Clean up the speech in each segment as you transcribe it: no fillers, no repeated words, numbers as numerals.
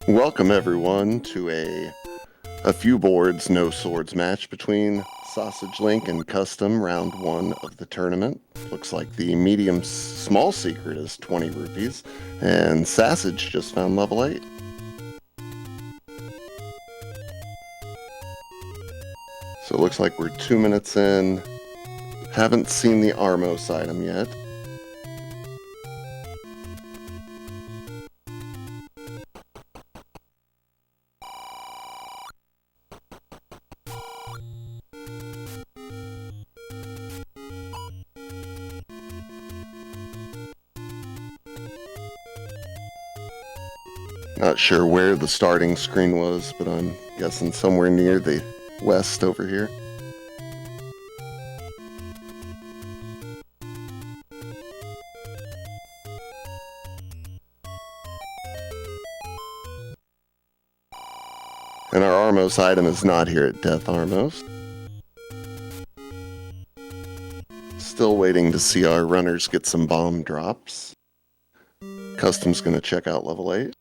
Welcome everyone to a few boards, no swords match between SassageLink and cUstOm round 1 of the tournament. Looks like the medium small secret is 20 rupees, and Sassage just found level 8. So it looks like we're 2 minutes in. Haven't seen the Armos item yet. Not sure where the starting screen was, but I'm guessing somewhere near the west over here. And our Armos item is not here at Death Armos. Still waiting to see our runners get some bomb drops. cUstOm's going to check out level 8.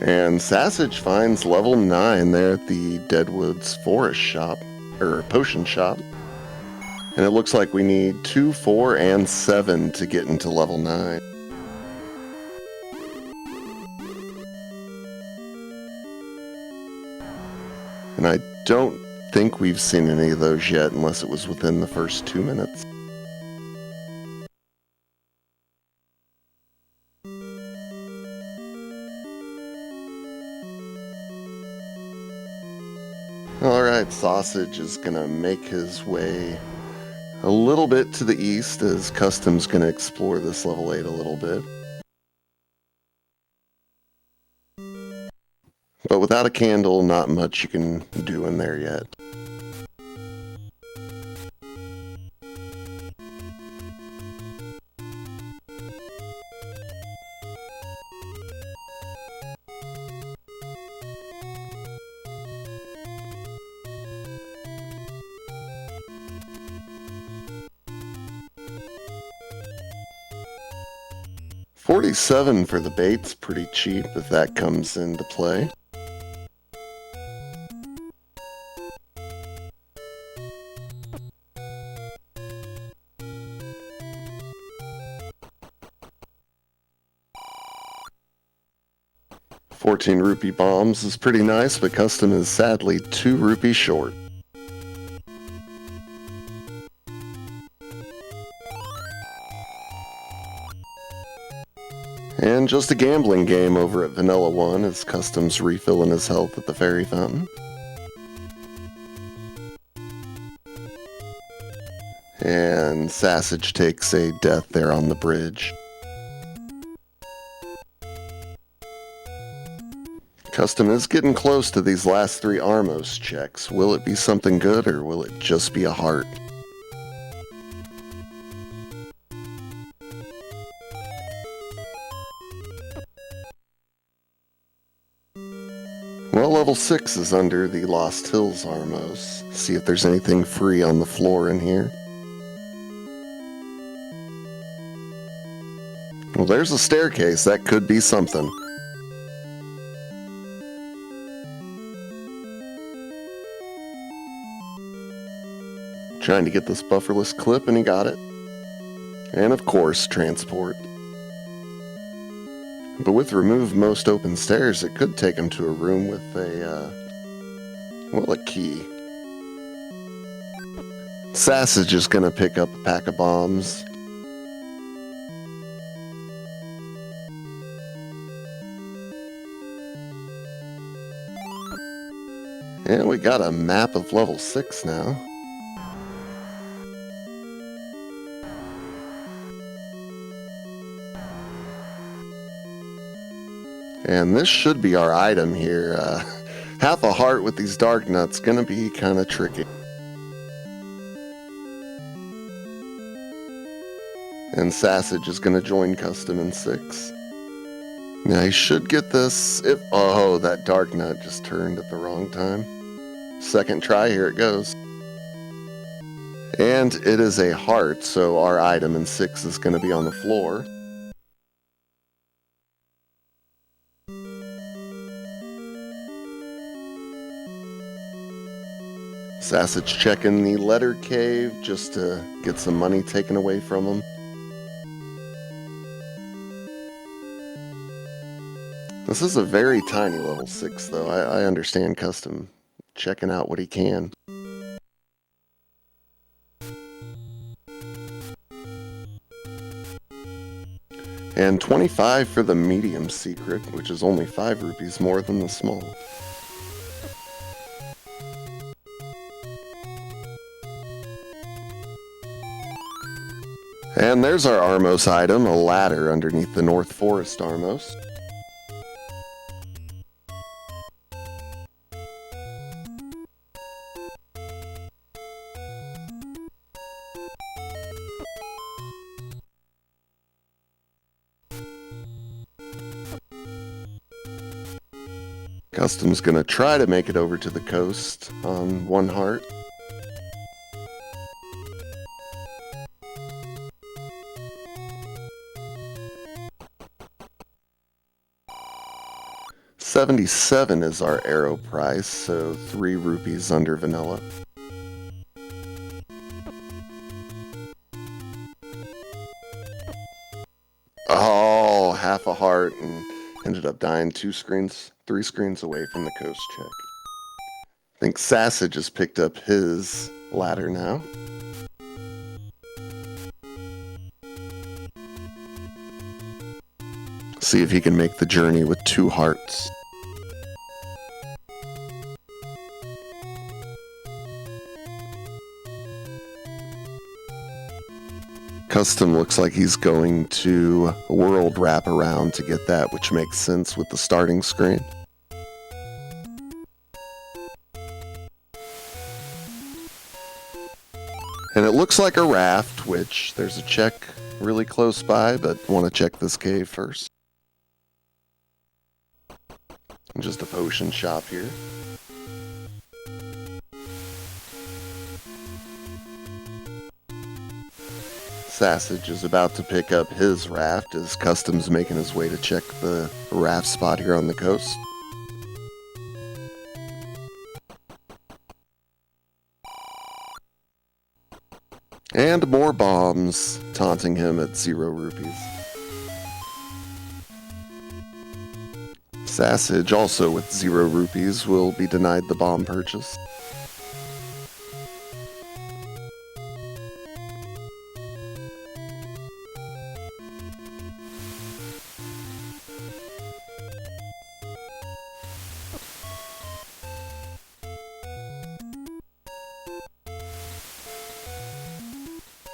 And Sassage finds level 9 there at the Deadwoods Forest shop, or potion shop. And it looks like we need 2, 4, and 7 to get into level 9. And I don't think we've seen any of those yet, unless it was within the first 2 minutes. Alright, Sausage is going to make his way a little bit to the east as cUstOm's going to explore this level 8 a little bit. But without a candle, not much you can do in there yet. $47 for the bait's pretty cheap if that comes into play. ₹14 bombs is pretty nice, but cUstOm is sadly 2 rupees short. And just a gambling game over at Vanilla 1 as cUstOm's refilling his health at the fairy fountain. And Sassage takes a death there on the bridge. cUstOm is getting close to these last 3 Armos checks. Will it be something good, or will it just be a heart? Well, level 6 is under the Lost Hills Armos. See if there's anything free on the floor in here. Well, there's a staircase. That could be something. Trying to get this bufferless clip, and he got it. And of course, transport. But with remove most open stairs, it could take him to a room with a key. Sassage is gonna pick up a pack of bombs. And we got a map of level 6 now. And this should be our item here. Half a heart with these dark nuts, gonna be kinda tricky. And Sassage is gonna join custom in 6. Now he should get this if... Oh, that dark nut just turned at the wrong time. Second try, here it goes. And it is a heart, so our item in 6 is gonna be on the floor. Sassage checking the letter cave just to get some money taken away from him. This is a very tiny level 6 though. I understand custom checking out what he can. And 25 for the medium secret, which is only 5 rupees more than the small. And there's our Armos item, a ladder underneath the North Forest Armos. Custom's gonna try to make it over to the coast on 1 heart. $77 is our arrow price, so 3 rupees under vanilla. Oh, half a heart and ended up dying 3 screens away from the coast check. I think Sassage has picked up his ladder now. See if he can make the journey with 2 hearts. Custom looks like he's going to world wrap around to get that, which makes sense with the starting screen. And it looks like a raft, which there's a check really close by, but want to check this cave first. Just a potion shop here. Sassage is about to pick up his raft as Custom's making his way to check the raft spot here on the coast. And more bombs, taunting him at 0 rupees. Sassage, also with 0 rupees, will be denied the bomb purchase.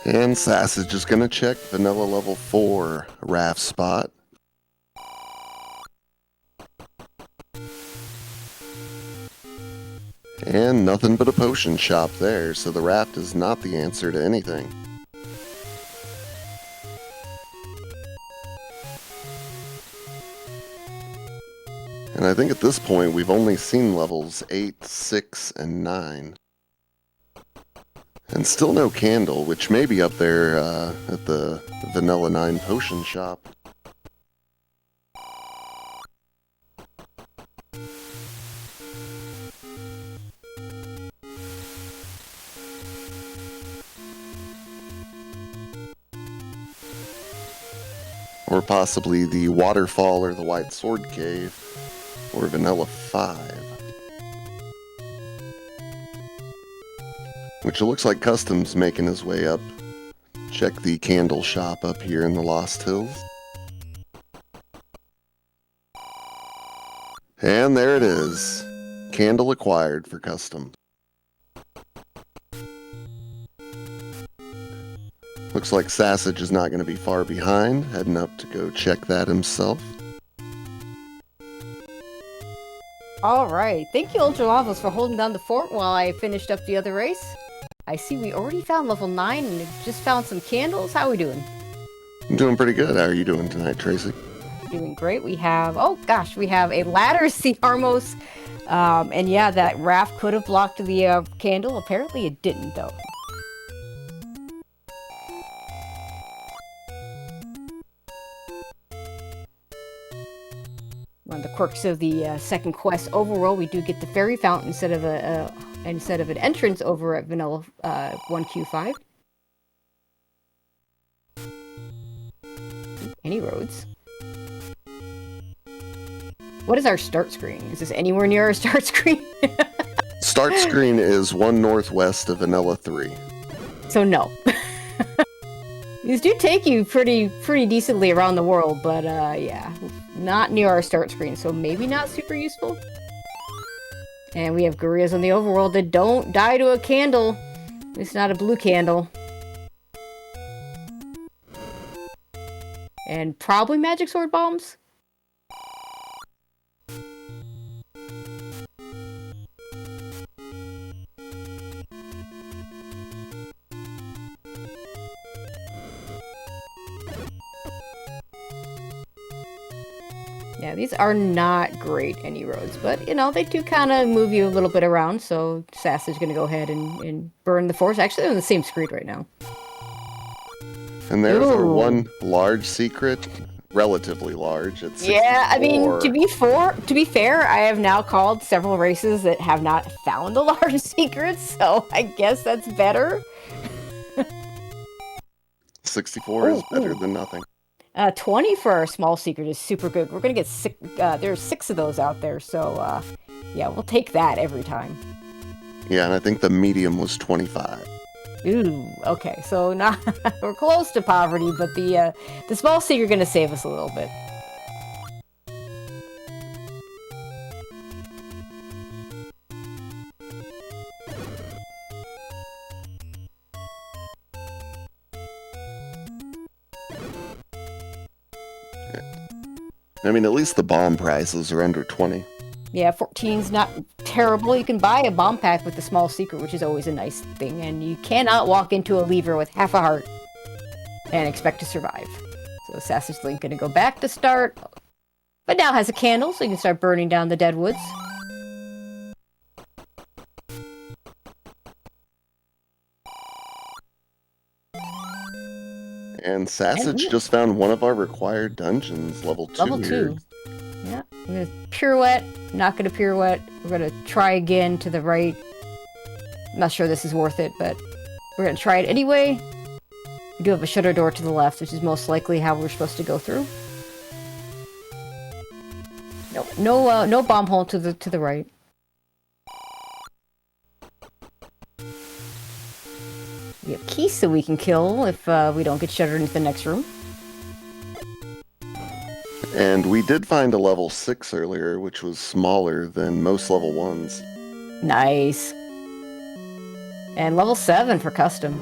And Sassage is going to check vanilla level 4 raft spot. And nothing but a potion shop there, so the raft is not the answer to anything. And I think at this point we've only seen levels 8, 6, and 9. And still no candle, which may be up there at the Vanilla 9 potion shop. Or possibly the Waterfall or the White Sword Cave, or Vanilla 5. Which it looks like cUstOm's making his way up. Check the candle shop up here in the Lost Hills. And there it is. Candle acquired for cUstOm. Looks like Sassage is not going to be far behind, heading up to go check that himself. Alright, thank you Ultra Lavos for holding down the fort while I finished up the other race. I see we already found level 9 and just found some candles. How are we doing? I'm doing pretty good. How are you doing tonight, Tracy? Doing great. We have, oh gosh, we have a ladder, see Armos. And yeah, that raft could have blocked the candle. Apparently it didn't though. One of the quirks of the second quest overall, we do get the fairy fountain instead of an entrance over at Vanilla 1Q5. Any roads? What is our start screen? Is this anywhere near our start screen? Start screen is 1 northwest of Vanilla 3. So no. These do take you pretty decently around the world, but yeah, not near our start screen, so maybe not super useful. And we have gorillas on the overworld that don't die to a candle. It's not a blue candle. And probably magic sword bombs. Yeah, these are not great any roads, but you know, they do kind of move you a little bit around, so Sass is going to go ahead and burn the forest. Actually, they're on the same screen right now. And there's our one large secret, relatively large. It's 64. Yeah, I mean, to be fair, I have now called several races that have not found the large secrets, so I guess that's better. 64 is better than nothing. 20 for our small secret is super good. We're gonna get there's 6 of those out there, so yeah, we'll take that every time. Yeah, and I think the medium was 25. Ooh, okay, so now we're close to poverty, but the small secret gonna save us a little bit. I mean, at least the bomb prices are under 20. Yeah, 14's not terrible. You can buy a bomb pack with the small secret, which is always a nice thing, and you cannot walk into a lever with half a heart and expect to survive. So SassageLink gonna go back to start, but now has a candle, so you can start burning down the dead woods. And Sassage just found one of our required dungeons, level 2. Level 2. Yeah, I'm gonna pirouette, not gonna pirouette. We're gonna try again to the right. I'm not sure this is worth it, but we're gonna try it anyway. We do have a shutter door to the left, which is most likely how we're supposed to go through. No bomb hole to the right. We have keys that we can kill if we don't get shuttered into the next room. And we did find a level 6 earlier, which was smaller than most level 1s. Nice. And level 7 for custom.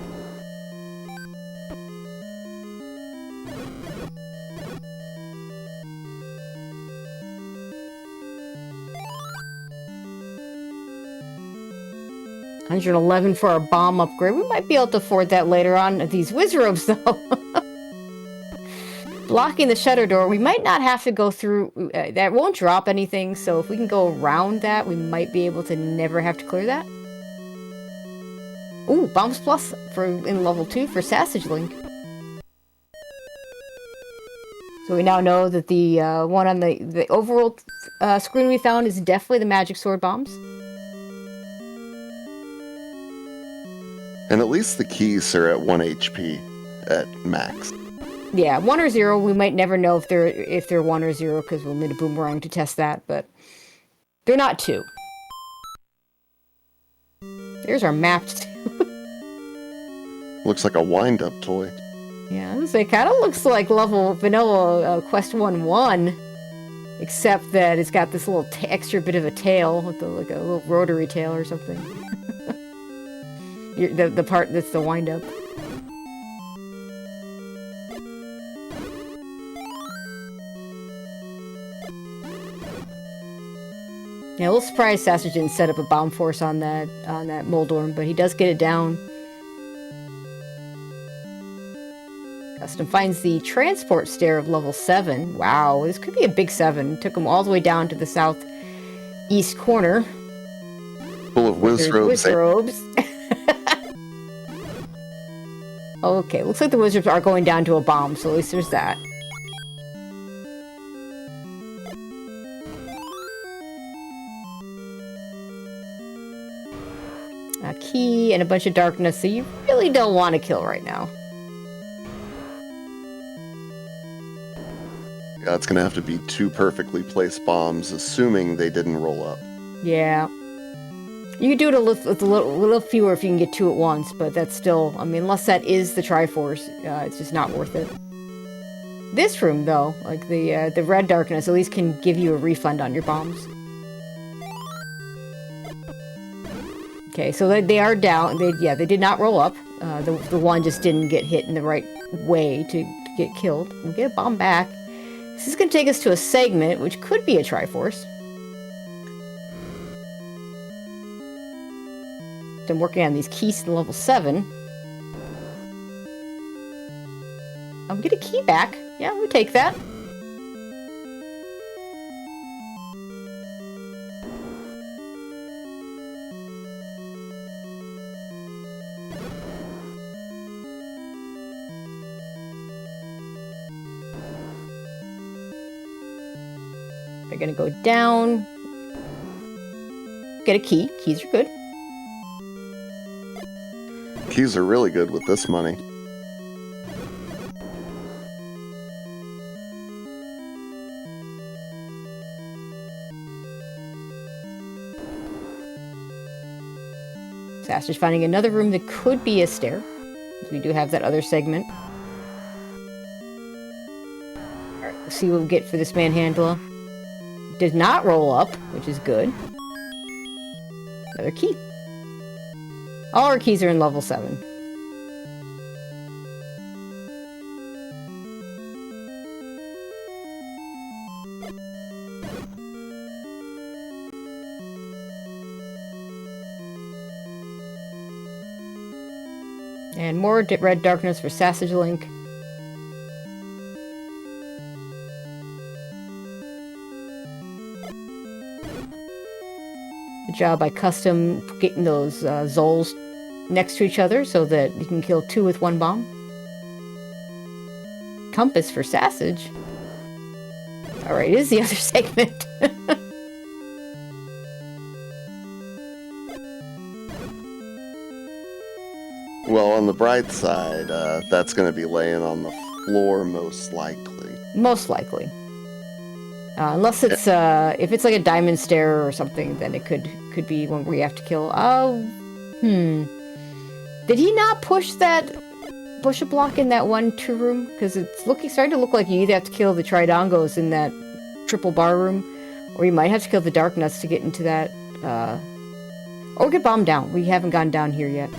$111 for our bomb upgrade. We might be able to afford that later on. These whiz robes, though. blocking the shutter door, we might not have to go through... that won't drop anything, so if we can go around that, we might be able to never have to clear that. Ooh, Bombs Plus in level 2 for SassageLink. So we now know that the one on the overall screen we found is definitely the magic sword bombs. And at least the keys are at 1 HP at max. Yeah, 1 or 0. We might never know if they're 1 or 0 because we'll need a boomerang to test that, but they're not 2. There's our map. Looks like a wind-up toy. Yeah, it kind of looks like level vanilla Quest 1-1, except that it's got this little extra bit of a tail, with like a little rotary tail or something. The part that's the wind-up. Yeah, a little surprised Sassage didn't set up a bomb force on that Moldorm, but he does get it down. cUstOm finds the transport stair of level 7. Wow, this could be a big 7. Took him all the way down to the southeast corner. Full of wizrobes. Okay, looks like the wizards are going down to a bomb, so at least there's that. A key and a bunch of darkness, so you really don't want to kill right now. Yeah, it's going to have to be 2 perfectly placed bombs, assuming they didn't roll up. Yeah. You could do it with a little fewer if you can get 2 at once, but that's still... I mean, unless that is the Triforce, it's just not worth it. This room, though, like the red darkness, at least can give you a refund on your bombs. Okay, so they are down. They did not roll up. The one just didn't get hit in the right way to get killed. We'll get a bomb back. This is going to take us to a segment, which could be a Triforce. I'm working on these keys to level 7. I'll get a key back. Yeah, we'll take that. They're gonna go down. Get a key. Keys are good. Keys are really good with this money. Sassage finding another room that could be a stair. We do have that other segment. Alright, let's see what we get for this manhandler. Did not roll up, which is good. Another key. All our keys are in level 7. And more red darkness for SassageLink. Good job by cUstOm getting those Zols next to each other so that you can kill 2 with 1 bomb. Compass for Sassage. Alright, it is the other segment. Well, on the bright side, that's going to be laying on the floor most likely. Most likely. Unless it's, if it's like a diamond stair or something, then it could be one where you have to kill. Did he not push a block in that 1-2 room? Because it's starting to look like you either have to kill the Tridongos in that triple bar room, or you might have to kill the Dark Nuts to get into that, or get bombed down. We haven't gone down here yet.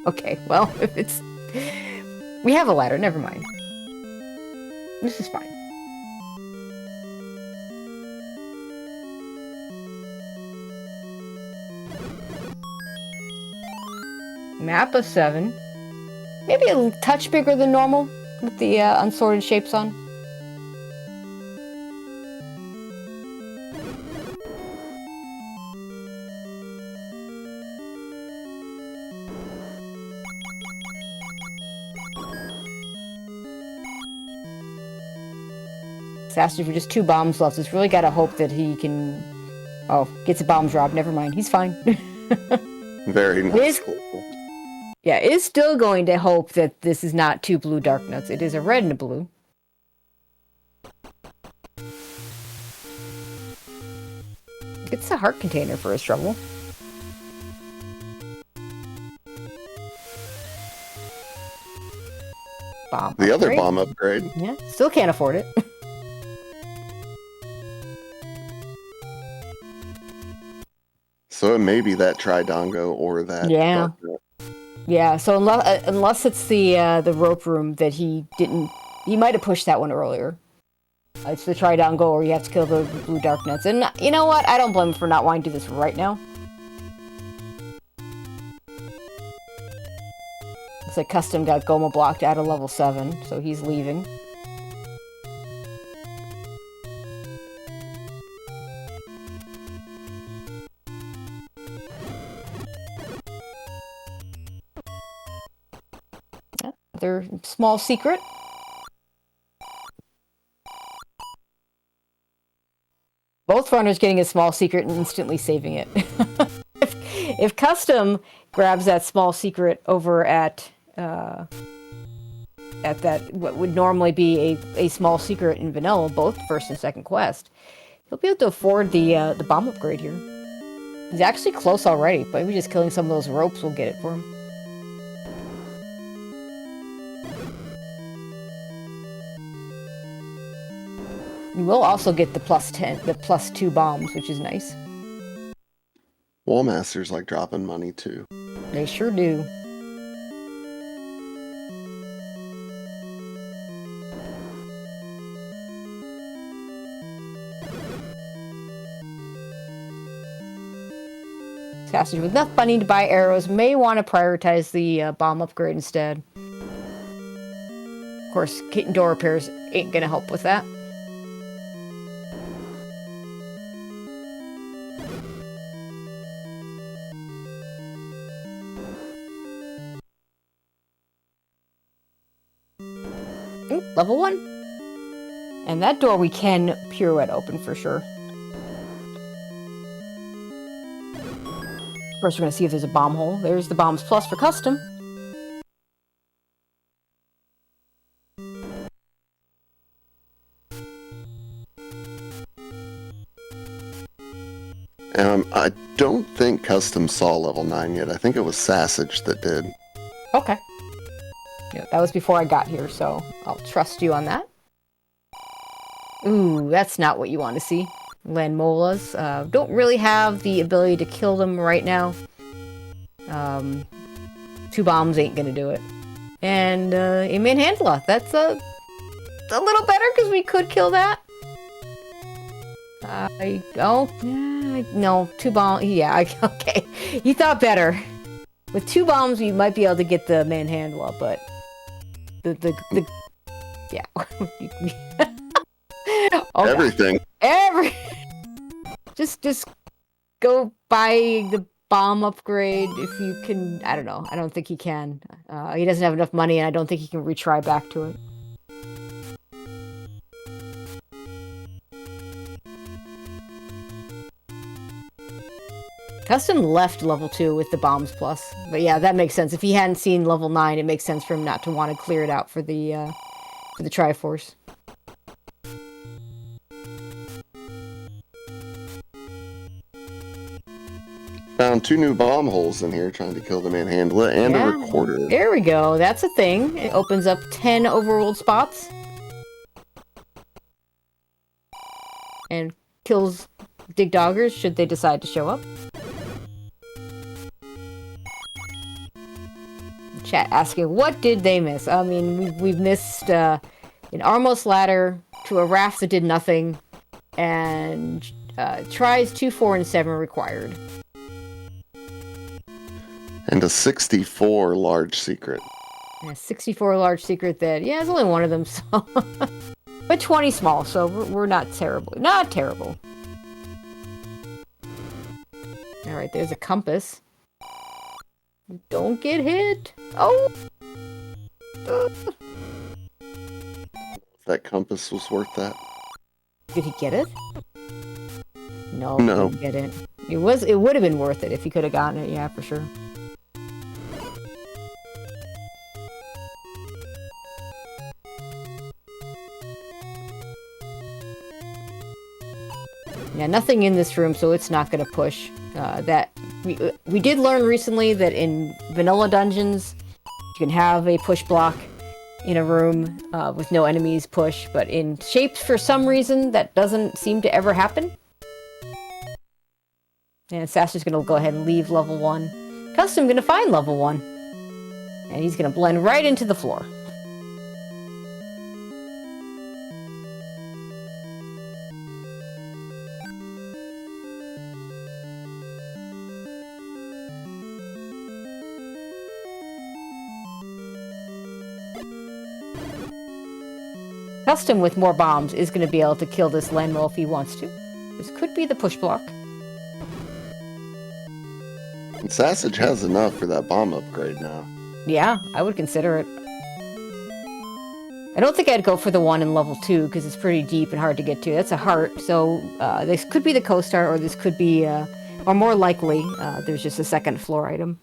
Okay, well, if it's... We have a ladder, never mind. This is fine. Map of 7. maybe a touch bigger than normal with the unsorted shapes on. Sassage with just 2 bombs left. It's really got to hope that he can... Oh, gets a bomb drop. Never mind. He's fine. Very nice. Yeah, it is still going to hope that this is not 2 blue dark nuts. It is a red and a blue. It's a heart container for his trouble. Bomb the upgrade. Other bomb upgrade. Yeah, still can't afford it. So it may be that Tridongo or that. Yeah. Yeah, so unless it's the rope room that he didn't... He might have pushed that one earlier. It's the Tridongo, or you have to kill the blue dark nuts. And you know what? I don't blame him for not wanting to do this right now. Looks like cUstOm got Goma blocked out of level 7, so he's leaving. Another small secret. Both runners getting a small secret and instantly saving it. if cUstOm grabs that small secret over at that what would normally be a small secret in vanilla, both first and second quest, he'll be able to afford the bomb upgrade here. He's actually close already, but maybe just killing some of those ropes will get it for him. You will also get the +2 bombs, which is nice. Wallmasters like dropping money too. They sure do. Sassage with enough money to buy arrows may want to prioritize the bomb upgrade instead. Of course, kit and door repairs ain't gonna help with that. Ooh, level 1. And that door we can pirouette open for sure. First, we're going to see if there's a bomb hole. There's the bombs plus for cUstOm. I don't think cUstOm saw level 9 yet. I think it was Sassage that did. Okay. Yeah, that was before I got here, so I'll trust you on that. Ooh, that's not what you want to see. Landmolas. Don't really have the ability to kill them right now. 2 bombs ain't gonna do it. And a Manhandla. That's a little better because we could kill that. No, 2 bombs. Yeah, okay. You thought better. With 2 bombs, you might be able to get the Manhandla, but yeah. Okay. Everything. Just go buy the bomb upgrade if you can. I don't know. I don't think he can. He doesn't have enough money, and I don't think he can retry back to it. cUstOm left level 2 with the bombs plus. But yeah, that makes sense. If he hadn't seen level 9, it makes sense for him not to want to clear it out for the Triforce. Found 2 new bomb holes in here trying to kill the Manhandla and a recorder. There we go. That's a thing. It opens up 10 overworld spots. And kills Dig Doggers should they decide to show up. Chat asking, what did they miss? I mean, we've missed an Armos ladder to a raft that did nothing, and tries 2, 4, and 7 required. And a 64 large secret. Yeah, 64 large secret that, yeah, there's only one of them, so... but 20 small, so we're not terrible. Not terrible. Alright, there's a compass. Don't get hit! Oh! That compass was worth that. Did he get it? No, No. he didn't get it. It would have been worth it if he could have gotten it, yeah, for sure. Yeah, nothing in this room, so it's not going to push. We did learn recently that in vanilla dungeons, you can have a push block in a room with no enemies push, but in shapes, for some reason, that doesn't seem to ever happen. And Sasha's going to go ahead and leave level 1. cUstOm going to find level 1. And he's going to blend right into the floor. cUstOm with more bombs is going to be able to kill this landmill if he wants to. This could be the push block. And Sassage has enough for that bomb upgrade now. Yeah, I would consider it. I don't think I'd go for the one in level 2 because it's pretty deep and hard to get to. That's a heart, so this could be the co-star, or this could be, or more likely, there's just a second floor item.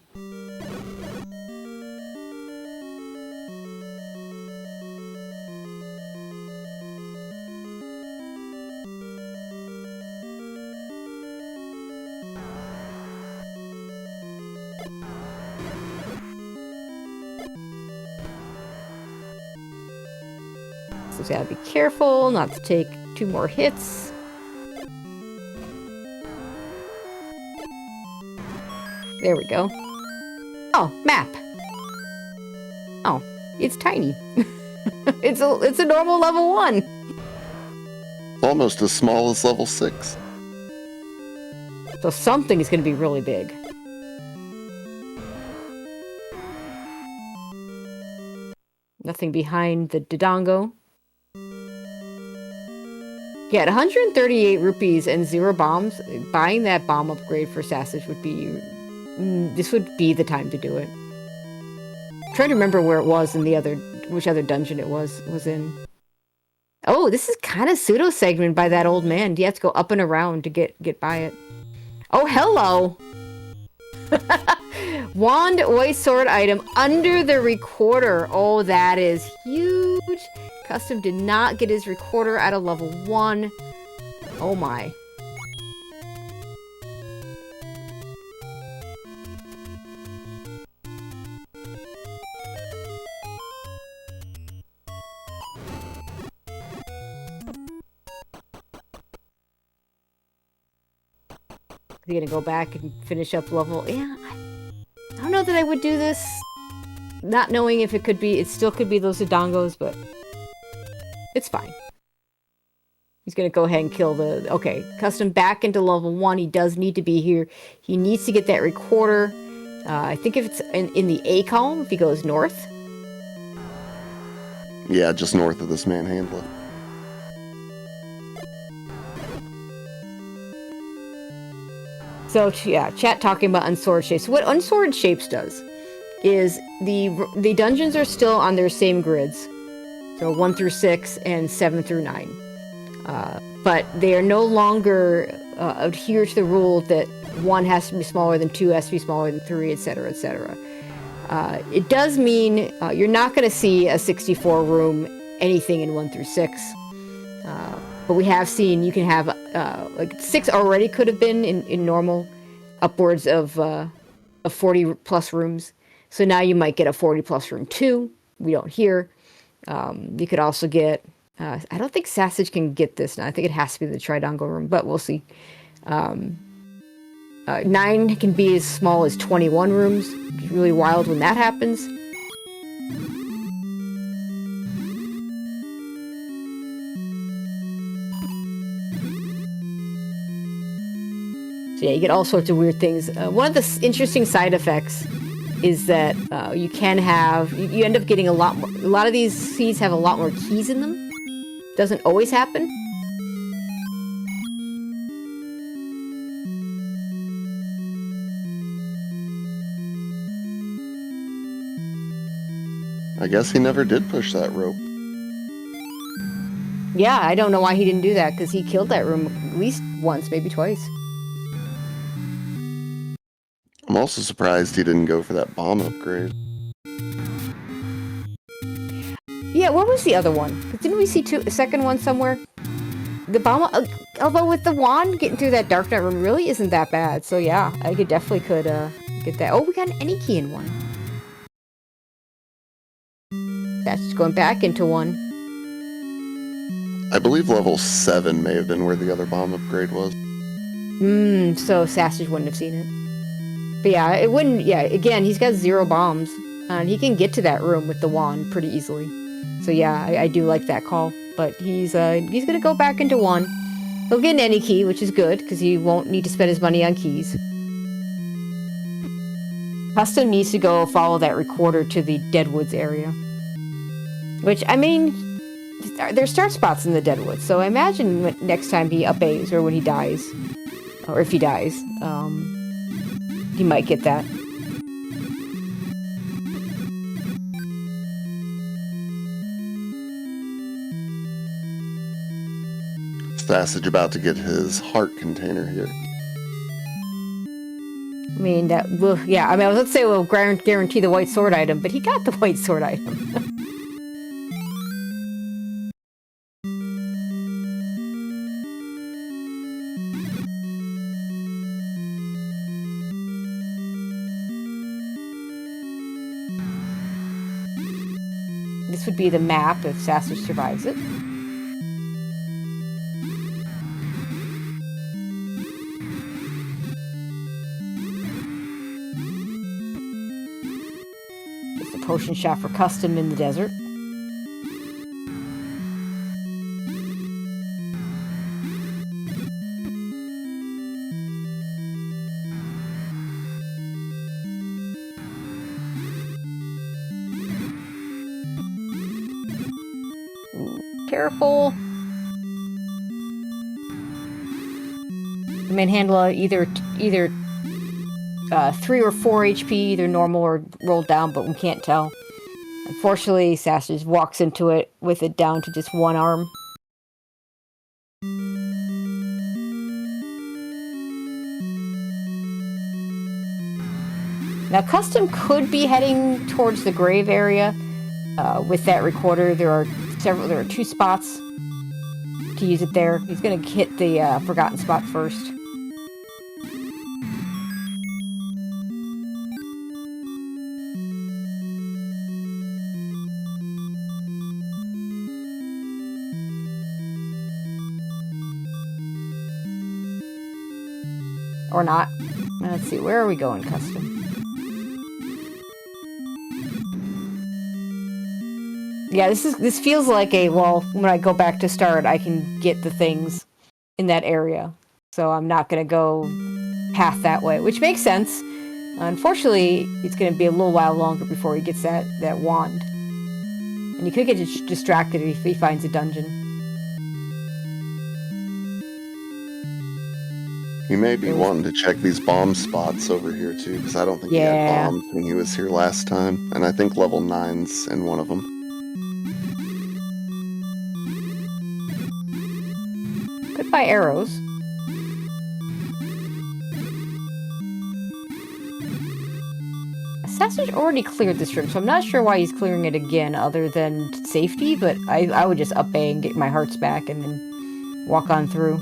So we gotta be careful not to take 2 more hits. There we go. Oh, map. Oh, it's tiny. it's a normal level 1. Almost as small as level 6. So something is going to be really big. Nothing behind the Dodongo. Yeah, at 138 rupees and 0 bombs, buying that bomb upgrade for Sassage would be... this would be the time to do it. I'm trying to remember where it was in the other... which other dungeon it was in. Oh, this is kind of pseudo-segmented by that old man. You have to go up and around to get by it. Oh, hello! Wand Oi sword item under the recorder. Oh, that is huge. cUstOm did not get his recorder out of level 1. Oh my. Are you gonna go back and finish up level? Yeah, I don't know that I would do this. Not knowing if it still could be those Dodongos, but it's fine. He's gonna go ahead and kill the... Okay, cUstOm back into level 1. He does need to be here. He needs to get that recorder. I think if it's in the A column, if he goes north. Yeah, just north of this manhandler. So, yeah, chat talking about unsworded shapes. So what unsworded shapes does is the dungeons are still on their same grids. So 1 through 6 and 7 through 9. But they are no longer adhere to the rule that 1 has to be smaller than 2, has to be smaller than 3, etc., etc. It does mean you're not going to see a 64 room anything in 1 through 6. But we have seen you can have like 6 already could have been in normal, upwards of 40 plus rooms. So now you might get a 40 plus room 2. We don't hear. You could also get. I don't think Sassage can get this now. I think it has to be the Tridongo room, but we'll see. 9 can be as small as 21 rooms. It's really wild when that happens. So yeah, you get all sorts of weird things. One of the interesting side effects is that you can have you end up getting a lot more. A lot of these seeds have a lot more keys in them. Doesn't always happen. I guess he never did push that rope. Yeah, I don't know why he didn't do that, because he killed that room at least once, maybe twice. I'm also surprised he didn't go for that bomb upgrade. Yeah, what was the other one? 'Cause didn't we see a second one somewhere? The bomb, although with the wand getting through that Dark Knight room really isn't that bad. So yeah, I definitely could get that. Oh, we got an any key in one. That's just going back into one. I believe level 7 may have been where the other bomb upgrade was. So Sassage wouldn't have seen it. But yeah, it wouldn't. Yeah, again, he's got 0 bombs, and he can get to that room with the wand pretty easily. So yeah, I do like that call. But he's gonna go back into one. He'll get an any key, which is good because he won't need to spend his money on keys. cUstOm needs to go follow that recorder to the Deadwoods area. Which, I mean, there's start spots in the Deadwoods, so I imagine next time he upays, or when he dies, or if he dies, he might get that. Sassage about to get his heart container here. I mean, that will, yeah, I mean, let's say we'll guarantee the white sword item, but he got the white sword item. This would be the map if Sassage survives it. It's a potion shop for cUstOm in the desert. Careful. The manhandler either 3 or 4 HP, either normal or rolled down, but we can't tell. Unfortunately, Sassage walks into it with it down to just 1 arm. Now, cUstOm could be heading towards the grave area with that recorder. There are 2 spots to use it there. He's gonna hit the forgotten spot first. Or not. Let's see, where are we going, cUstOm? Yeah, this feels like well, when I go back to start, I can get the things in that area. So I'm not going to go path that way, which makes sense. Unfortunately, it's going to be a little while longer before he gets that wand. And he could get distracted if he finds a dungeon. He may be wanting to check these bomb spots over here too, because I don't think he had bombs when he was here last time. And I think level 9's in one of them. Goodbye, arrows. Sassage already cleared this room, so I'm not sure why he's clearing it again other than safety, but I would just up-A and get my hearts back and then walk on through.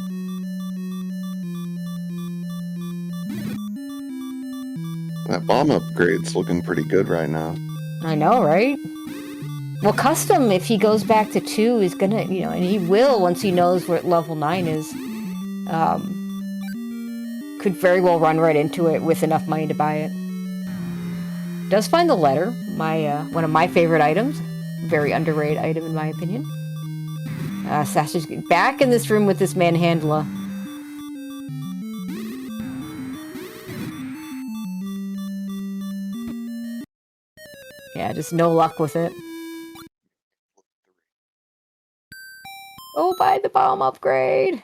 That bomb upgrade's looking pretty good right now. I know, right? Well, cUstOm, if he goes back to 2, is gonna, and he will once he knows what level 9 is, could very well run right into it with enough money to buy it. Does find the letter, one of my favorite items, very underrated item in my opinion. Sasha's back in this room with this manhandler. just no luck with it. Oh, buy the bomb upgrade!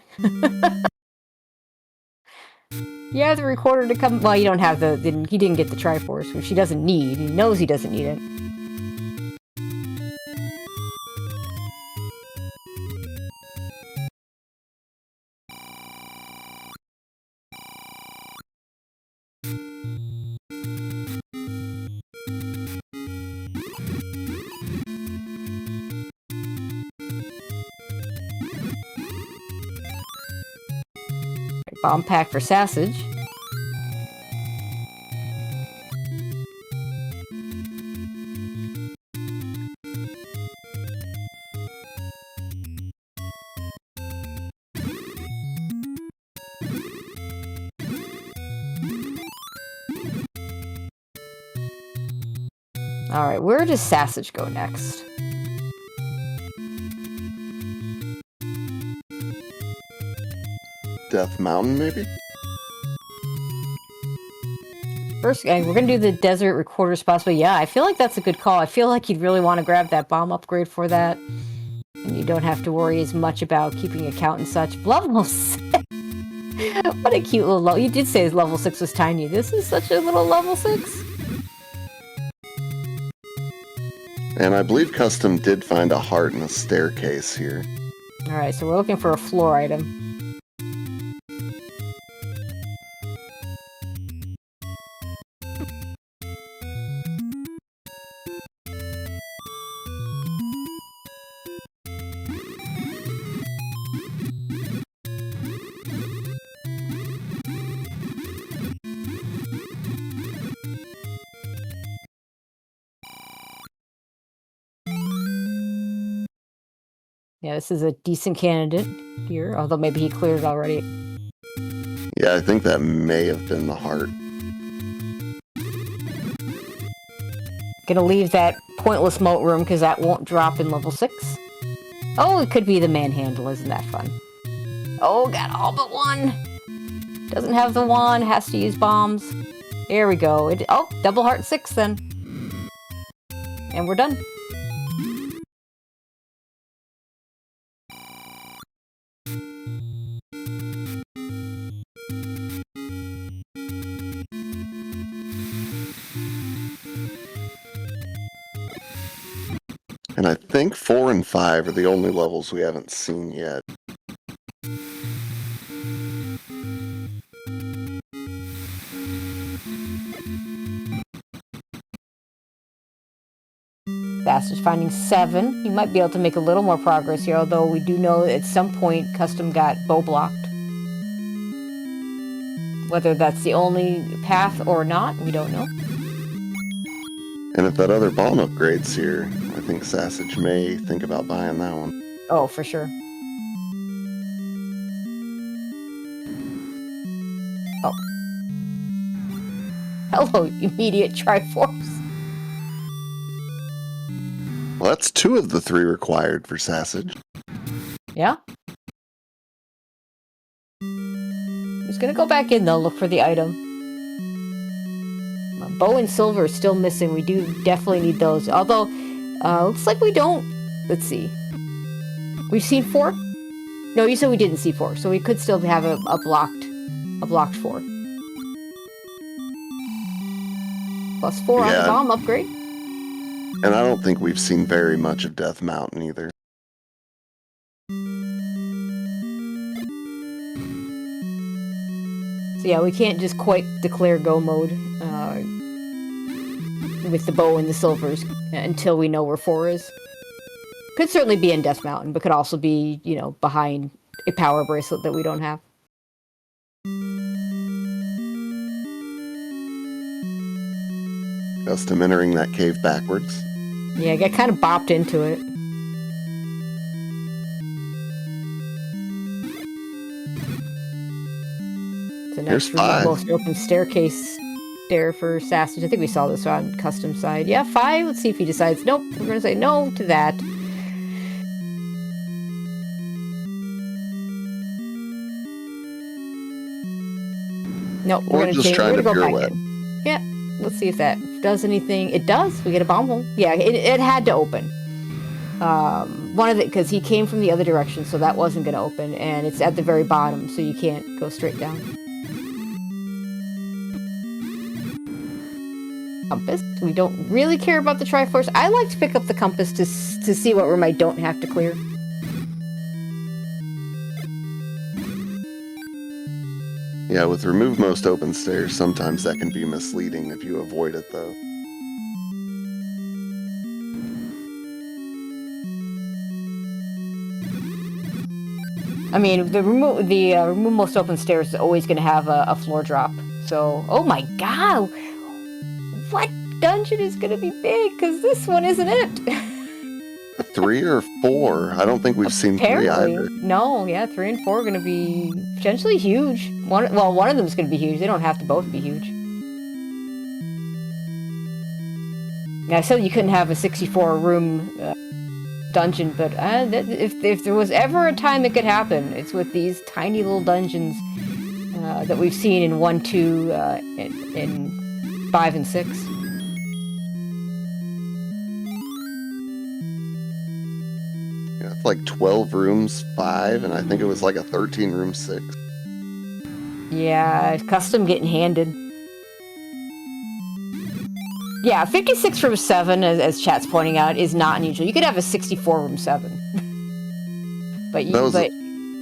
You have the recorder to come. Well, you don't have the. He didn't get the Triforce, which he doesn't need. He knows he doesn't need it. Bomb pack for Sassage. Alright, where does Sassage go next? Death Mountain, maybe? First, we're gonna do the desert recorders possibly. Yeah, I feel like that's a good call. I feel like you'd really want to grab that bomb upgrade for that. And you don't have to worry as much about keeping a count and such. Level 6! What a cute little level. You did say his level 6 was tiny. This is such a little level 6. And I believe cUstOm did find a heart in a staircase here. Alright, so we're looking for a floor item. Yeah, this is a decent candidate here, although maybe he cleared it already. Yeah, I think that may have been the heart. Gonna leave that pointless moat room because that won't drop in level 6. Oh, it could be the manhandle. Isn't that fun? Oh, got all but one. Doesn't have the wand, has to use bombs. There we go. Oh, double heart 6 then. And we're done. And I think 4 and 5 are the only levels we haven't seen yet. Sassage finding 7. He might be able to make a little more progress here, although we do know at some point cUstOm got bow blocked. Whether that's the only path or not, we don't know. And if that other bomb upgrade's here, I think Sassage may think about buying that one. Oh, for sure. Oh. Hello, immediate Triforce. Well, that's 2 of the 3 required for Sassage. Yeah? He's gonna go back in, though, look for the item. Bow and silver is still missing. We do definitely need those. Although, looks like we don't. Let's see. We've seen 4? No, you said we didn't see 4, so we could still have a blocked 4. Plus 4 on the bomb upgrade. And I don't think we've seen very much of Death Mountain either. So yeah, we can't just quite declare go mode with the bow and the silvers until we know where 4 is. Could certainly be in Death Mountain, but could also be, you know, behind a power bracelet that we don't have. cUstOm entering that cave backwards. Yeah, I got kind of bopped into it. The next Here's room, 5. most open staircase there for Sassage. I think we saw this on cUstOm side. Yeah, 5. Let's see if he decides. Nope, we're gonna say no to that. Nope, we're gonna just change. trying We're to gonna go back pirouette. in. Yeah, let's see if that does anything. It does. We get a bomb hole. Yeah, it had to open. Because he came from the other direction, so that wasn't going to open, and it's at the very bottom, so you can't go straight down. Compass. We don't really care about the Triforce. I like to pick up the compass to see what room I don't have to clear. Yeah, with remove most open stairs, sometimes that can be misleading if you avoid it, though. I mean, the remove most open stairs is always going to have a floor drop. So, oh my god! What dungeon is going to be big? Because this one isn't it. 3 or 4? I don't think we've seen 3 either. No, yeah, 3 and 4 are going to be potentially huge. One of them is going to be huge. They don't have to both be huge. Yeah, I said you couldn't have a 64-room dungeon, but if there was ever a time it could happen, it's with these tiny little dungeons that we've seen in 1, 2, in 5 and 6. Yeah, it's like 12 rooms, 5, and I think it was like a 13-room 6. Yeah, custom getting handed. Yeah, 56 room 7, as chat's pointing out, is not unusual. You could have a 64 room 7. but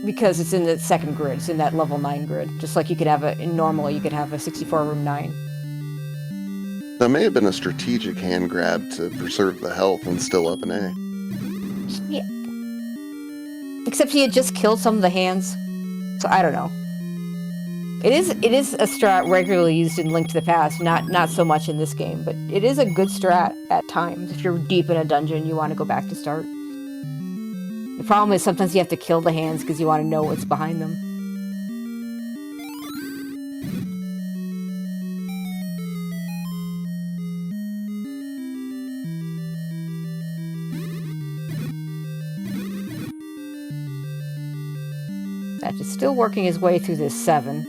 because it's in the second grid, it's in that level 9 grid. Just like you could have normally you could have a 64 room 9. That may have been a strategic hand grab to preserve the health and still up an A. Yeah. Except he had just killed some of the hands. So I don't know. It is a strat regularly used in Link to the Past, not so much in this game, but it is a good strat at times. If you're deep in a dungeon, you want to go back to start. The problem is sometimes you have to kill the hands because you want to know what's behind them. That is still working his way through this 7.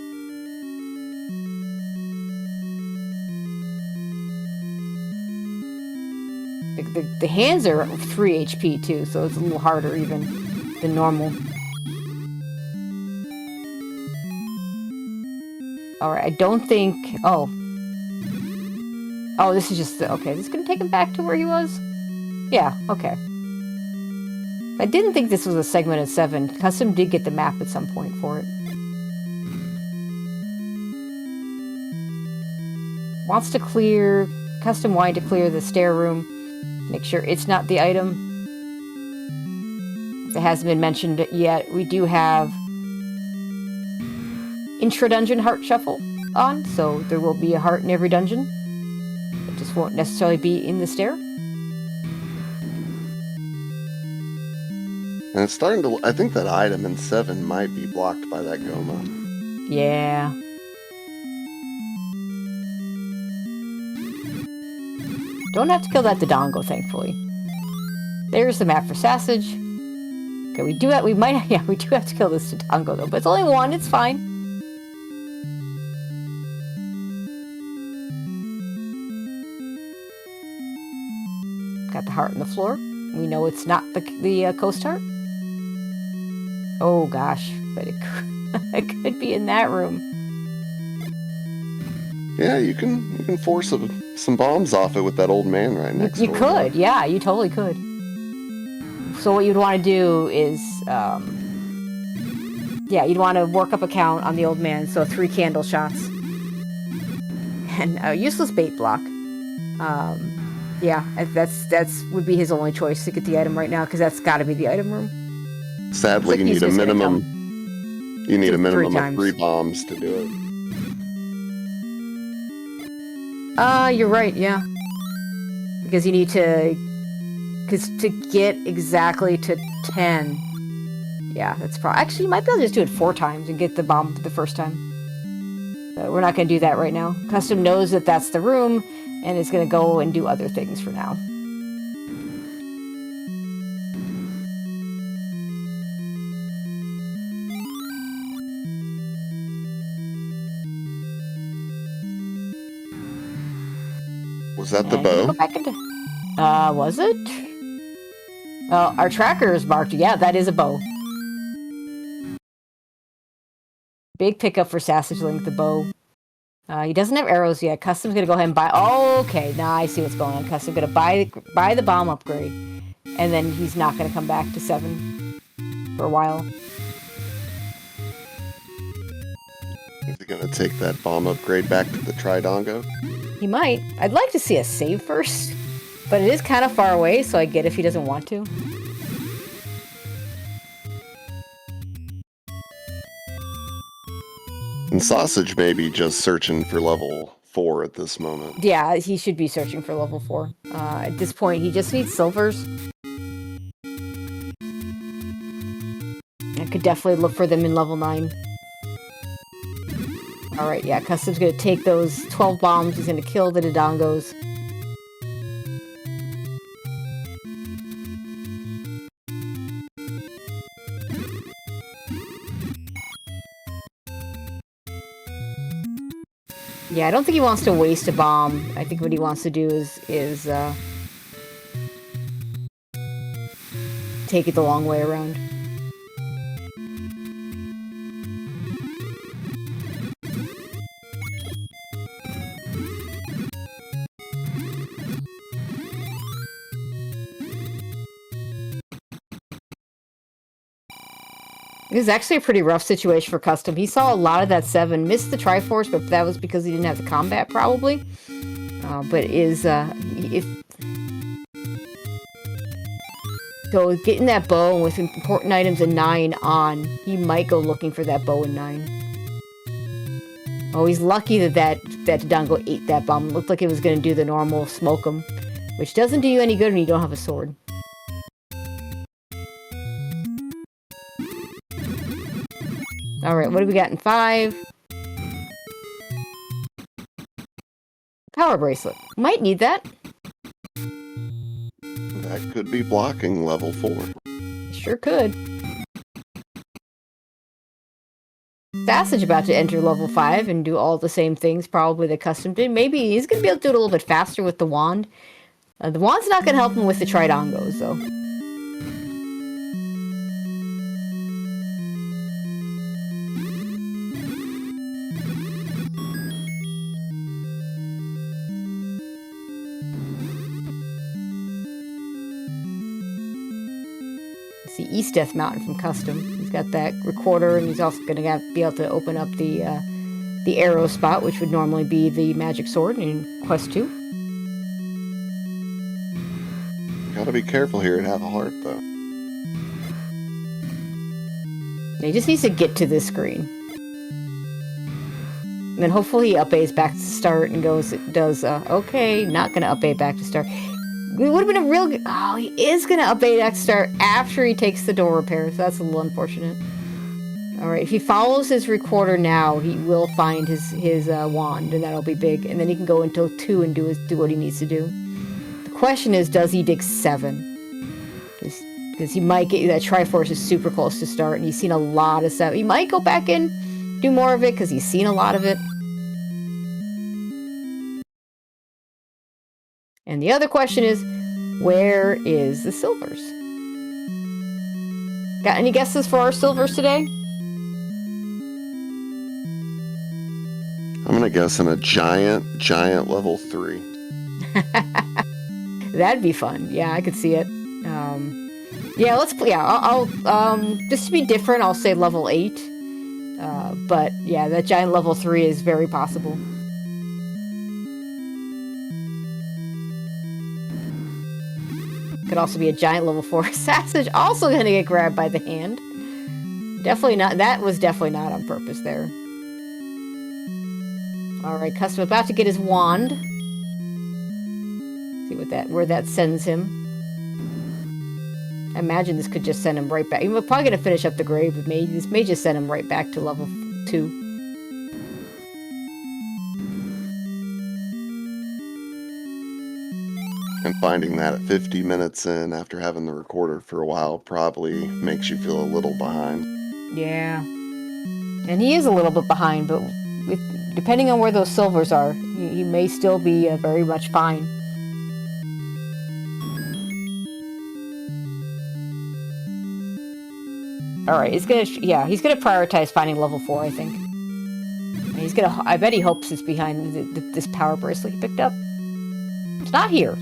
The hands are 3 HP too, so it's a little harder even than normal. Alright, I don't think... Oh, this is just... Okay, this is going to take him back to where he was? Yeah, okay. I didn't think this was a segmented 7. Custom did get the map at some point for it. Wants to clear... Custom wanted to clear the stair room. Make sure it's not the item. If it hasn't been mentioned yet, we do have intra-dungeon heart shuffle on, so there will be a heart in every dungeon. It just won't necessarily be in the stair. And it's starting to... I think that item in 7 might be blocked by that Goma. Yeah. Don't have to kill that Dodongo, thankfully. There's the map for Sassage. Okay, we do have to kill this Dodongo though, but it's only 1, it's fine. Got the heart on the floor. We know it's not the coast heart. Oh gosh, but it could be in that room. Yeah, you can force some bombs off it with that old man right next door. You could, yeah, you totally could. So what you'd want to do is, you'd want to work up a count on the old man, so 3 candle shots. And a useless bait block. Yeah, that's would be his only choice to get the item right now, because that's got to be the item room. Sadly, you need a minimum. You need a minimum of 3 bombs to do it. You're right, yeah. Because you need to... Because to get exactly to 10... Yeah, that's probably... Actually, you might be able to just do it 4 times and get the bomb the first time. We're not going to do that right now. Custom knows that that's the room, and is going to go and do other things for now. Was that the And can we bow? go back into... was it? Our tracker is marked. Yeah, that is a bow. Big pickup for SassageLink, the bow. He doesn't have arrows yet. Custom's gonna go ahead and buy... Oh, okay, now I see what's going on. Custom's gonna buy the bomb upgrade. And then he's not gonna come back to 7 for a while. Is he gonna take that bomb upgrade back to the Tridongo? He might. I'd like to see a save first. But it is kind of far away, so I get if he doesn't want to. And Sausage may be just searching for level 4 at this moment. Yeah, he should be searching for level 4. At this point, he just needs silvers. I could definitely look for them in level 9. Alright, yeah, Custom's gonna take those 12 bombs. He's gonna kill the Dodongos. Yeah, I don't think he wants to waste a bomb. I think what he wants to do is take it the long way around. This is actually a pretty rough situation for Custom. He saw a lot of that 7, missed the Triforce, but that was because he didn't have the combat, probably. But is, so getting that bow with important items in 9 on, he might go looking for that bow in 9. Oh, he's lucky that Dodongo ate that bomb. It looked like it was going to do the normal smoke him, which doesn't do you any good when you don't have a sword. Alright, what do we got in 5? Power bracelet. Might need that. That could be blocking level 4. Sure could. Sassage about to enter level 5 and do all the same things probably that Custom did. Maybe he's going to be able to do it a little bit faster with the wand. The wand's not going to help him with the Tridongos, though. East Death Mountain from Custom. He's got that recorder, and he's also going to be able to open up the arrow spot, which would normally be the magic sword in Quest 2. Gotta be careful here and have a heart, though. He just needs to get to this screen. And then hopefully he up-A's back to start and okay, not going to up-A back to start. It would have been a real good... Oh, he is going to up-A back to start after he takes the door repair, so that's a little unfortunate. Alright, if he follows his recorder now, he will find his wand, and that'll be big. And then he can go until 2 and do what he needs to do. The question is, does he dig 7? Because he might get... That Triforce is super close to start, and he's seen a lot of 7. He might go back in, do more of it, because he's seen a lot of it. And the other question is, where is the silvers? Got any guesses for our silvers today? I'm gonna guess in a giant level 3. That'd be fun. Yeah, I could see it. Yeah, let's play. Yeah, I'll just to be different, I'll say level 8. But yeah, that giant level 3 is very possible. Could also be a giant level 4 Sassage, also gonna get grabbed by the hand. Definitely not. That was definitely not on purpose there. Alright, Custom about to get his wand. See where that sends him. I imagine this could just send him right back. We're probably gonna finish up the grave, but this may just send him right back to level 2. And finding that at 50 minutes in after having the recorder for a while probably makes you feel a little behind. Yeah. And he is a little bit behind, but depending on where those silvers are, he may still be very much fine. Alright, he's gonna prioritize finding level 4, I think. And I bet he hopes it's behind this power bracelet he picked up. It's not here.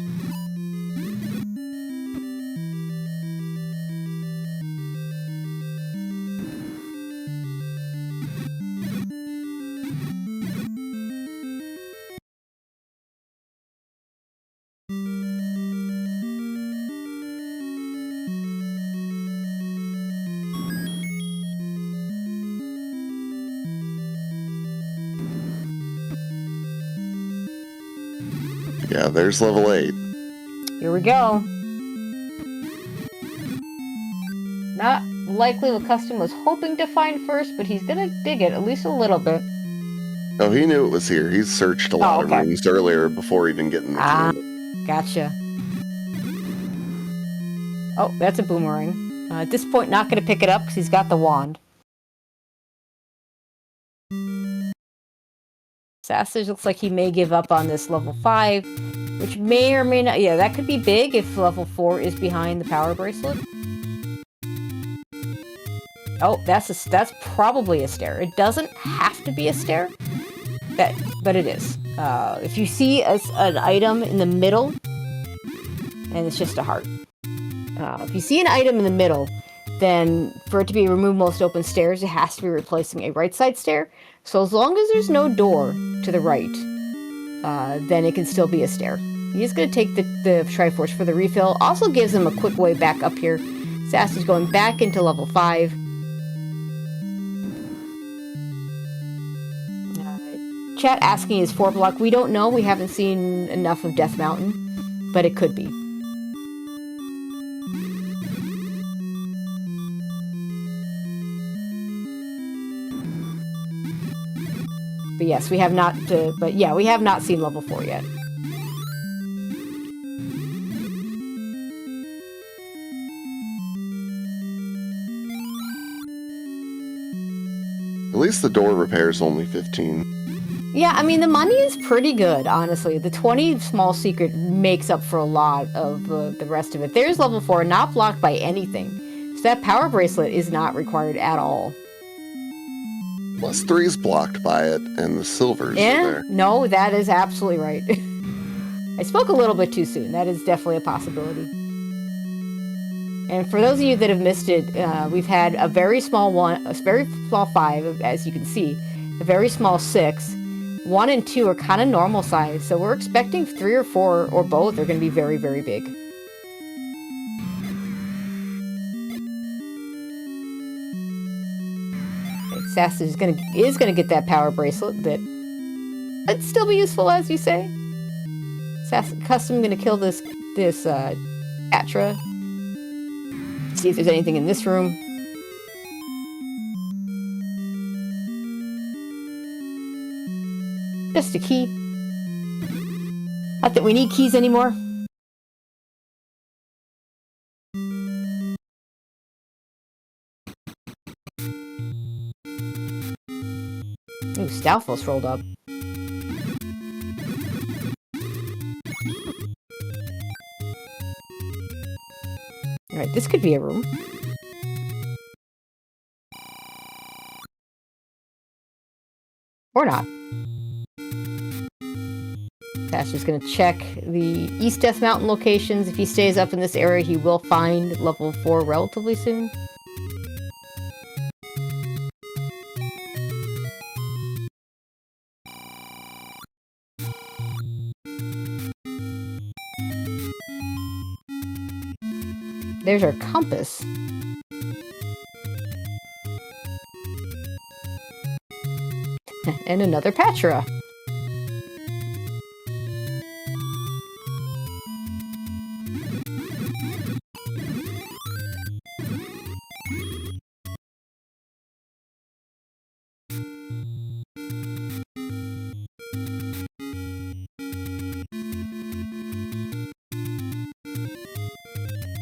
Yeah, there's level 8. Here we go. Not likely what cUstOm was hoping to find first, but he's gonna dig it at least a little bit. Oh, he knew it was here. He's searched a lot of rooms earlier before even getting the tournament. Gotcha. Oh, that's a boomerang. At this point, not gonna pick it up because he's got the wand. Sassage looks like he may give up on this level 5, which may or may not... Yeah, that could be big if level 4 is behind the power bracelet. Oh, that's probably a stair. It doesn't have to be a stair, but it is. If you see an item in the middle, and it's just a heart. If you see an item in the middle, then for it to be remove most open stairs, it has to be replacing a right side stair. So as long as there's no door to the right, then it can still be a stair. He's going to take the Triforce for the refill. Also gives him a quick way back up here. Sass is going back into level 5. Chat asking is 4 block. We don't know. We haven't seen enough of Death Mountain, but it could be. But yes, we have not. But yeah, we have not seen level 4 yet. At least the door repair is only 15. Yeah, I mean, the money is pretty good, honestly. The 20 small secret makes up for a lot of the rest of it. There's level 4, not blocked by anything. So that power bracelet is not required at all. Plus 3 is blocked by it, and the silvers are there. No, that is absolutely right. I spoke a little bit too soon. That is definitely a possibility. And for those of you that have missed it, we've had a very small 5, as you can see, a very small 6. 1 and 2 are kind of normal size, so we're expecting 3 or 4 or both are going to be very, very big. Sass is gonna get that power bracelet that would still be useful, as you say. cUstOm gonna kill this Atra. See if there's anything in this room. Just a key. Not that we need keys anymore. Ooh, Stalfos rolled up. Alright, this could be a room. Or not. That's just gonna check the East Death Mountain locations. If he stays up in this area, he will find level 4 relatively soon. There's our compass. And another Patra.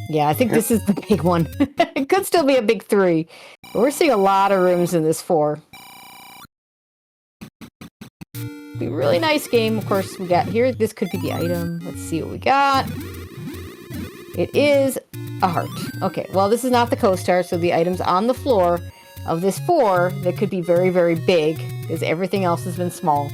Yeah, I think this is the big one. It could still be a big 3. But we're seeing a lot of rooms in this 4. Be a really nice game. Of course, we got here. This could be the item. Let's see what we got. It is a heart. Okay, well, this is not the co-star, so the item's on the floor of this 4 that could be very, very big, because everything else has been small.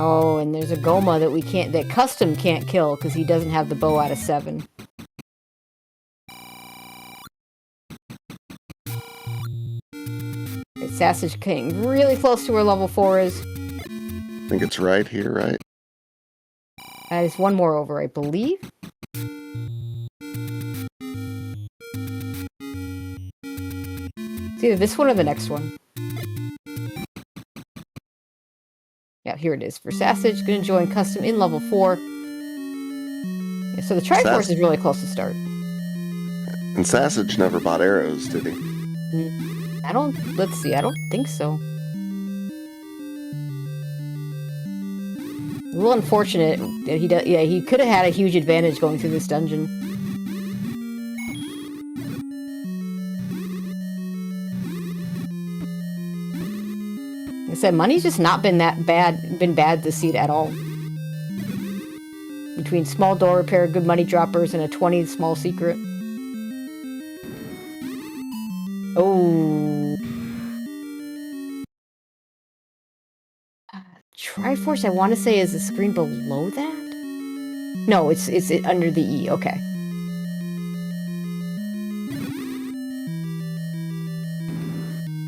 Oh, and there's a Goma that custom can't kill because he doesn't have the bow out of 7. It's Sassage King, really close to where level 4 is. I think it's right here, right? There's one more over, I believe. It's either this one or the next one. Yeah, here it is for Sassage. Gonna join custom in level 4. Yeah, so the Triforce is really close to start. And Sassage never bought arrows, did he? Let's see, I don't think so. A little unfortunate that he could have had a huge advantage going through this dungeon. Like I said, money's just not been bad this seed at all. Between small door repair, good money droppers, and a 20 small secret. Oh. Triforce, I want to say, is the screen below that? No, it's under the E. Okay.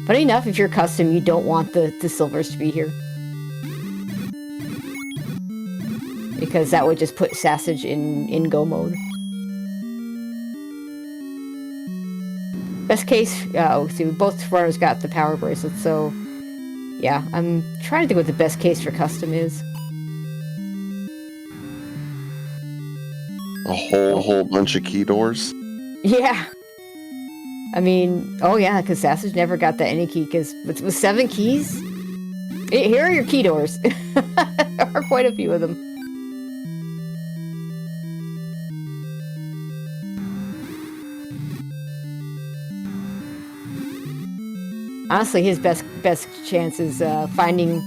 Funny enough, if you're custom, you don't want the silvers to be here. Because that would just put Sassage in go mode. Best case, see, both runners got the power bracelet, so yeah, I'm trying to think what the best case for custom is. A whole bunch of key doors? Yeah. I mean, oh yeah, because Sassage never got that any key, because with 7 keys, here are your key doors. There are quite a few of them. Honestly, his best chance is finding...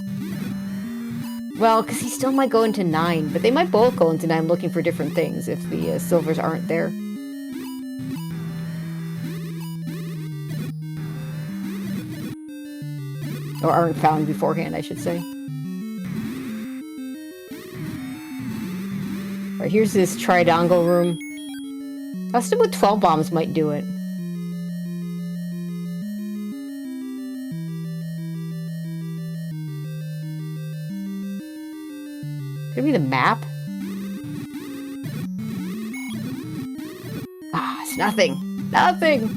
Well, because he still might go into 9, but they might both go into 9 looking for different things if the silvers aren't there. Or aren't found beforehand, I should say. Alright, here's this Tridongle room. Custom with 12 bombs might do it. Could it be the map? Ah, it's nothing. Nothing!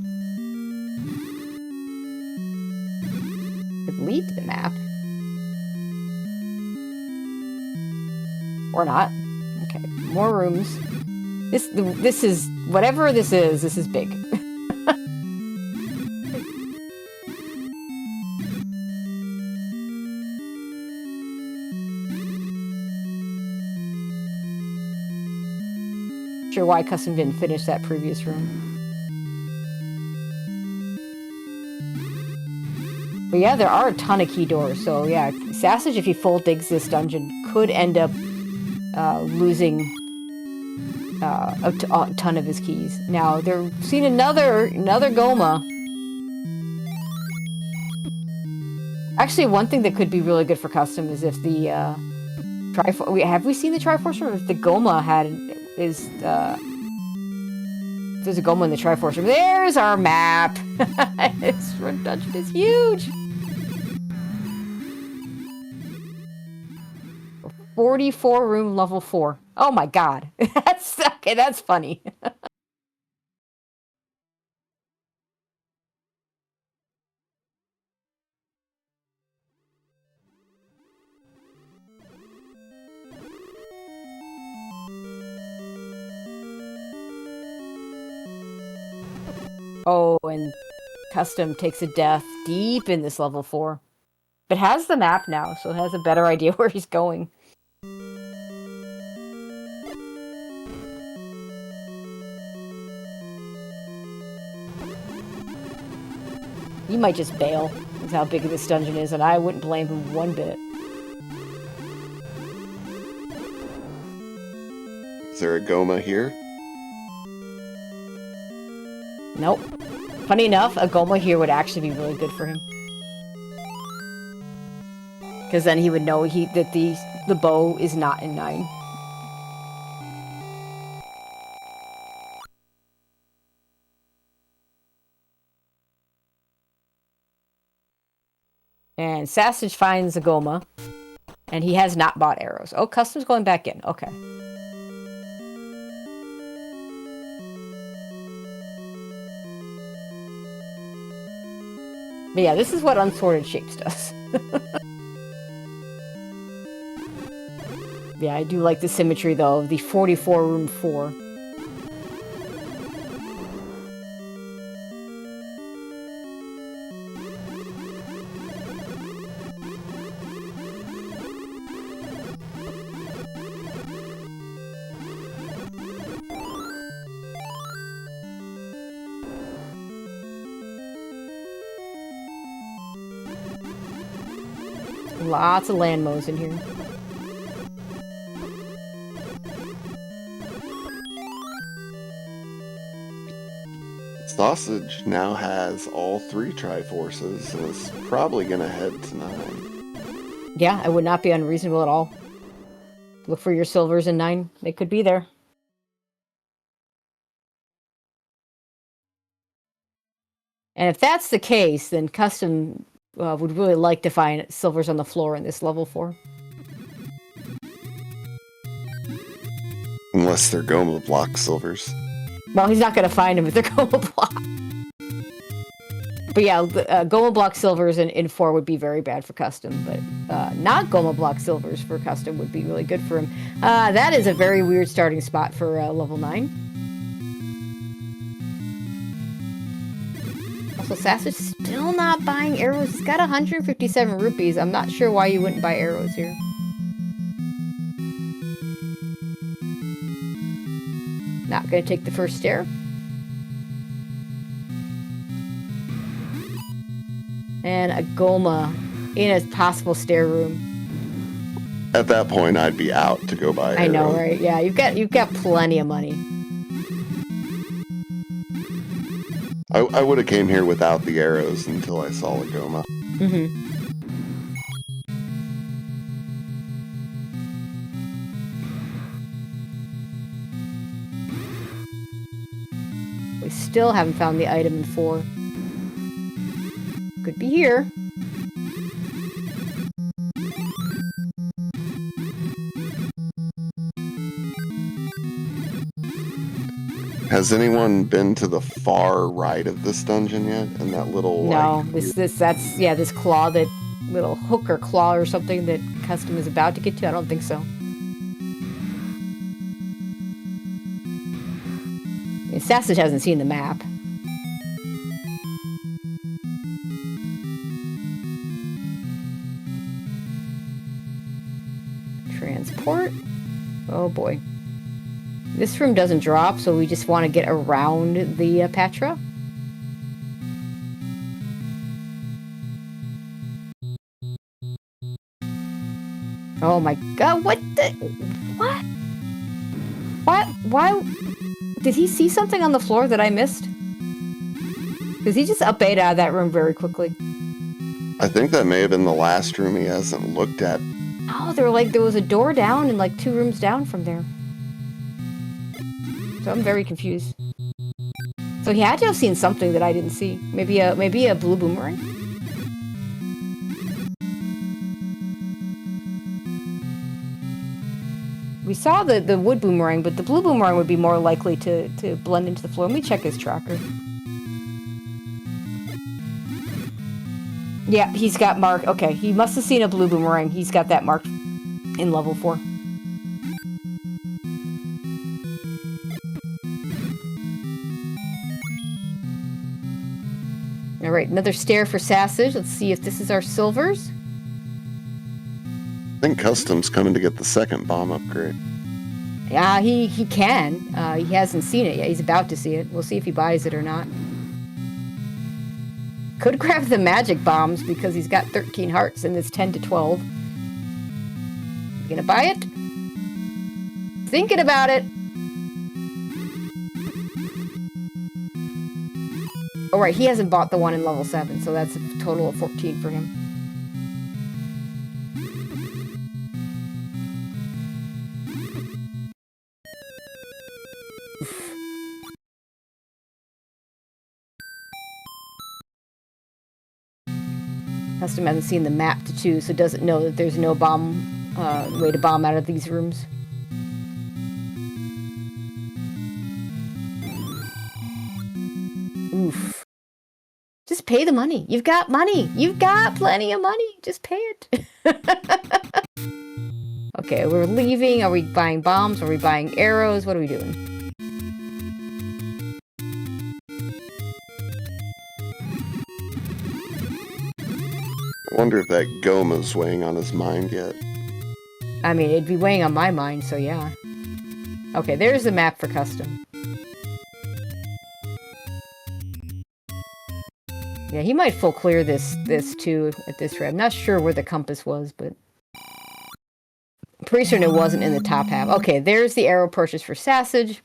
Could lead to the map. Or not. Okay, more rooms. This is... Whatever this is big. Sure why custom didn't finish that previous room. But yeah, there are a ton of key doors, so yeah, Sassage, if he full digs this dungeon, could end up losing a ton of his keys. Now, they're seeing another Goma. Actually, one thing that could be really good for custom is if the Triforce... Have we seen the Triforce room? If the Goma there's a Goma in the Triforce room. There's our map! This dungeon is huge! 44 room level 4. Oh my god. That's funny. Oh, and custom takes a death deep in this level 4. It has the map now, so it has a better idea where he's going. He might just bail. That's how big this dungeon is, and I wouldn't blame him one bit. Is there a Goma here? Nope. Funny enough, a Goma here would actually be really good for him. Because then he would know that the bow is not in 9. And Sassage finds a Goma, and he has not bought arrows. Oh, custom's going back in. Okay. But yeah, this is what Unsorted Shapes does. Yeah, I do like the symmetry, though, of the 44 room 4. Lots of land mows in here. Sausage now has all 3 Triforces and is probably going to head to 9. Yeah, it would not be unreasonable at all. Look for your silvers in 9. They could be there. And if that's the case, then custom would really like to find silvers on the floor in this level 4. Unless they're Goma block silvers. Well, he's not going to find them if they're Goma block. But yeah, Goma block silvers in 4 would be very bad for custom, but not Goma block silvers for custom would be really good for him. That is a very weird starting spot for level 9. Also, Sassage still not buying arrows. He's got 157 rupees. I'm not sure why you wouldn't buy arrows here. Not going to take the first stair. And a Goma in a possible stair room. At that point, I'd be out to go buy arrows. I know, right? Yeah, you've got plenty of money. I would have came here without the arrows until I saw a Goma. Mm-hmm. We still haven't found the item in 4. Could be here. Has anyone been to the far right of this dungeon yet? And that little No, this claw, that little hook or claw or something that custom is about to get to. I don't think so. Sassage hasn't seen the map. Transport. Oh boy. This room doesn't drop, so we just want to get around the Patra. Oh my god, what the... What? What? Why... Did he see something on the floor that I missed? Because he just up 8 out of that room very quickly. I think that may have been the last room he hasn't looked at. Oh, there was a door down and like 2 rooms down from there. So I'm very confused. So he had to have seen something that I didn't see. Maybe a blue boomerang? We saw the wood boomerang, but the blue boomerang would be more likely to blend into the floor. Let me check his tracker. Yeah, he's got marked. Okay, he must have seen a blue boomerang. He's got that marked in level 4. All right, another stair for Sassage. Let's see if this is our silvers. I think custom's coming to get the second bomb upgrade. Yeah, he can. He hasn't seen it yet. He's about to see it. We'll see if he buys it or not. Could grab the magic bombs because he's got 13 hearts and it's 10 to 12. You gonna buy it? Thinking about it. Oh, right, he hasn't bought the one in level 7, so that's a total of 14 for him. Custom hasn't seen the map to choose, so doesn't know that there's no way to bomb out of these rooms. Oof. Just pay the money. You've got money. You've got plenty of money. Just pay it. Okay, we're leaving. Are we buying bombs? Are we buying arrows? What are we doing? I wonder if that Goma's weighing on his mind yet. I mean, it'd be weighing on my mind, so yeah. Okay, there's the map for custom. Yeah, he might full clear this too at this rate. I'm not sure where the compass was, but I'm pretty certain it wasn't in the top half. Okay, there's the arrow purchase for Sassage.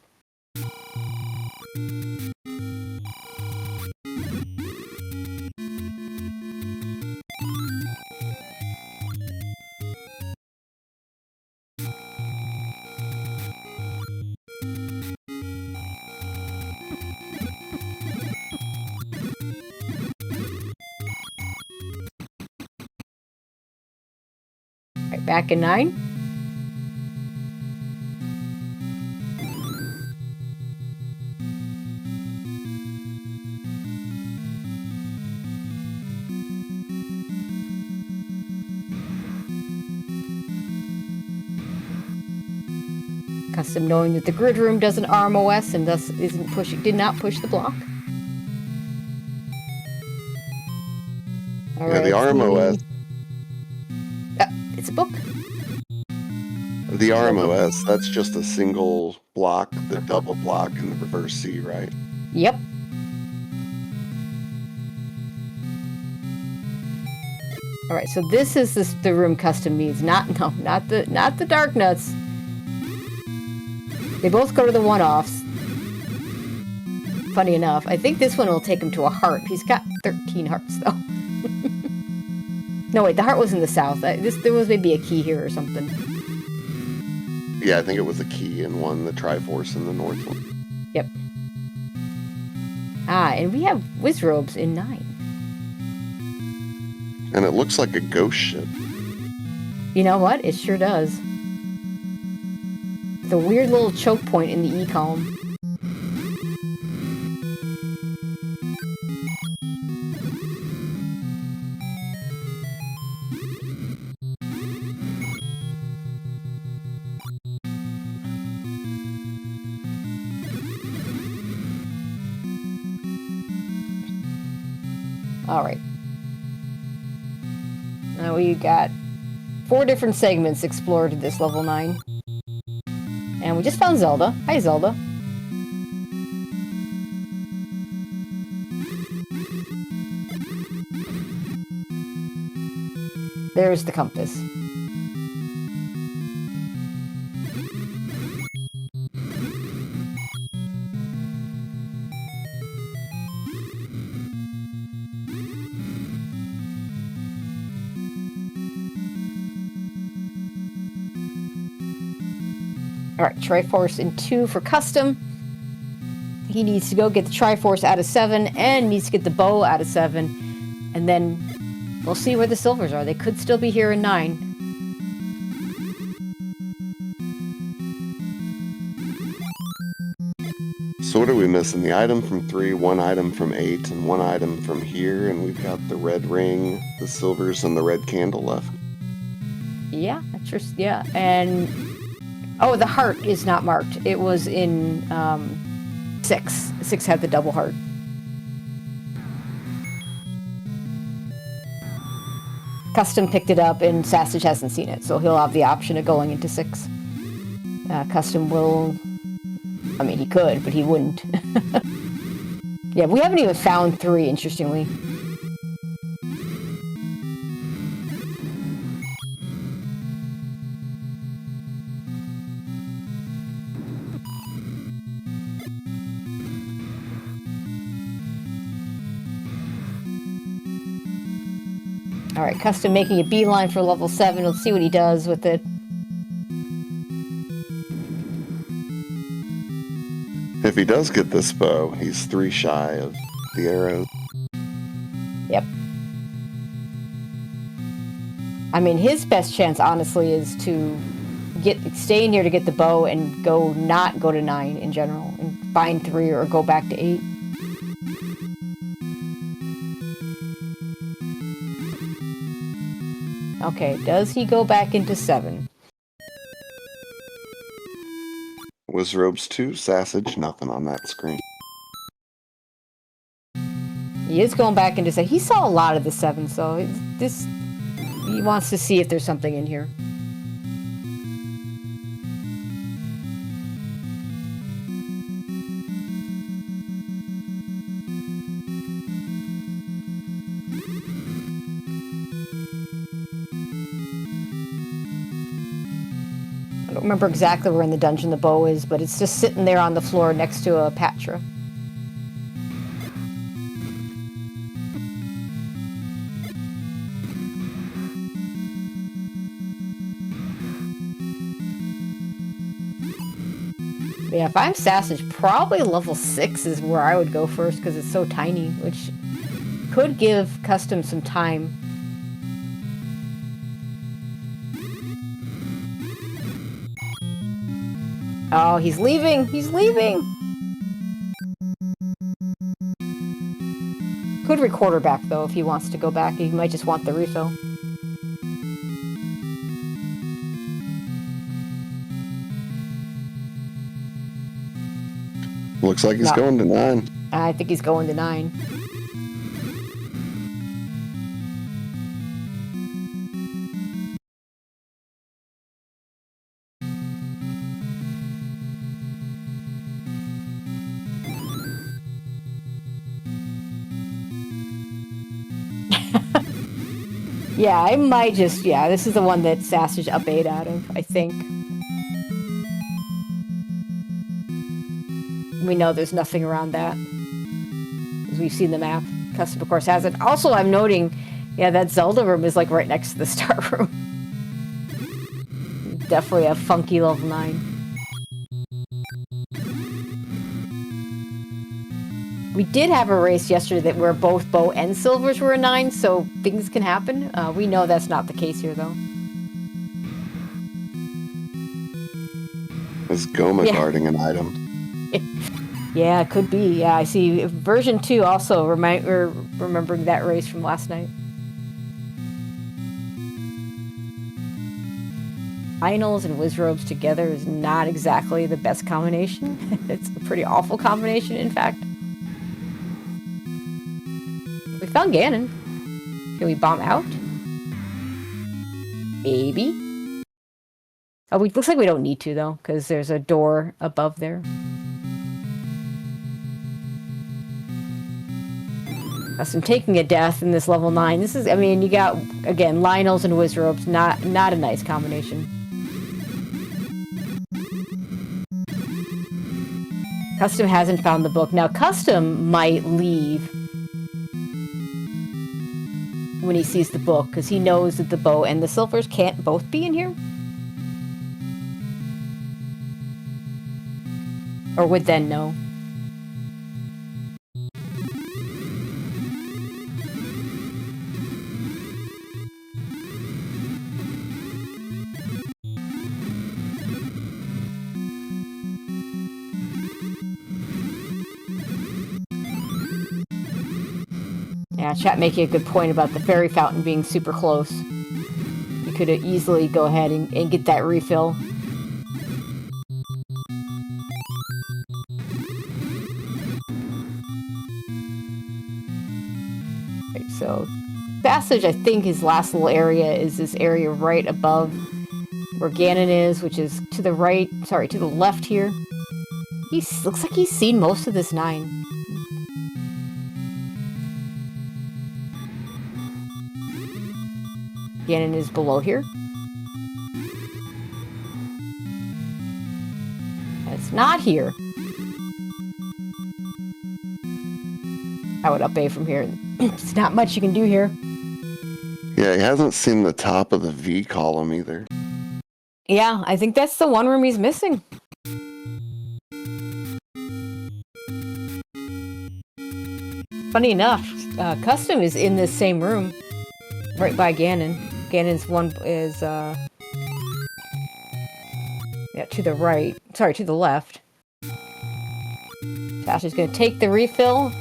Right, back in 9. Custom knowing that the grid room does an RMOS and thus did not push the block. All Yeah, right, the RMOS. It's a book. The RMOS, that's just a single block, the double block, and the reverse C, right? Yep. All right, so this is the room custom needs. Not the dark nuts. They both go to the one-offs. Funny enough, I think this one will take him to a heart. He's got 13 hearts, though. No, wait, the heart was in the south. There was maybe a key here or something. Yeah, I think it was a key in one, the Triforce in the north one. Yep. Ah, and we have Wizrobes in 9. And it looks like a ghost ship. You know what? It sure does. The weird little choke point in the E column. Alright. Now we got 4 different segments explored at this level 9. And we just found Zelda. Hi, Zelda. There's the compass. Alright, Triforce in 2 for custom. He needs to go get the Triforce out of 7 and needs to get the bow out of 7. And then we'll see where the silvers are. They could still be here in 9. So what are we missing? The item from 3, 1 item from 8, and 1 item from here, and we've got the red ring, the silvers, and the red candle left. Yeah, that's just, yeah. And oh, the heart is not marked. It was in 6. 6 had the double heart. Custom picked it up and Sassage hasn't seen it, so he'll have the option of going into 6. Custom will... I mean, he could, but he wouldn't. Yeah, we haven't even found 3, interestingly. Alright, Custom making a beeline for level 7. Let's see what he does with it. If he does get this bow, he's 3 shy of the arrows. Yep. I mean, his best chance, honestly, is to stay in here to get the bow and not go to 9 in general, and find 3 or go back to 8. Okay, does he go back into 7? Wizrobes 2, Sassage, nothing on that screen. He is going back into 7. He saw a lot of the 7, so he wants to see if there's something in here. I don't remember exactly where in the dungeon the bow is, but it's just sitting there on the floor next to a Patra. Yeah, if I'm Sassage, probably level 6 is where I would go first because it's so tiny, which could give Custom some time. Oh, he's leaving! He's leaving! Could record her back, though, if he wants to go back. He might just want the refill. Looks like he's going to 9. I think he's going to 9. Yeah, I might just... Yeah, this is the one that Sassage up 8 out of, I think. We know there's nothing around that. As we've seen the map. Custom, of course, has it. Also, I'm noting, yeah, that Zelda room is, like, right next to the start room. Definitely a funky level 9. We did have a race yesterday where both bow and silvers were a 9, so things can happen. We know that's not the case here, though. Is Goma guarding an item? Yeah, it could be. Yeah, I see. Version 2 also remembering that race from last night. Finals and Wizrobes together is not exactly the best combination. It's a pretty awful combination, in fact. We found Ganon. Can we bomb out? Maybe. Oh, looks like we don't need to, though, because there's a door above there. I'm taking a death in this level 9. This is, I mean, you got, again, Lionels and Wizrobes. Not a nice combination. Custom hasn't found the book. Now, Custom might leave when he sees the book, because he knows that the bow and the silvers can't both be in here. Or would then know. Yeah, chat making a good point about the fairy fountain being super close. You could easily go ahead and get that refill. Right, so Sassage, I think his last little area is this area right above where Ganon is, which is to the right, sorry, to the left here. He looks like he's seen most of this 9. Ganon is below here. It's not here. I would up A from here. There's not much you can do here. Yeah, he hasn't seen the top of the V column either. Yeah, I think that's the one room he's missing. Funny enough, cUstOm is in this same room, right by Ganon. Ganon's one is, yeah, to the right. Sorry, to the left. Sasha's gonna take the refill.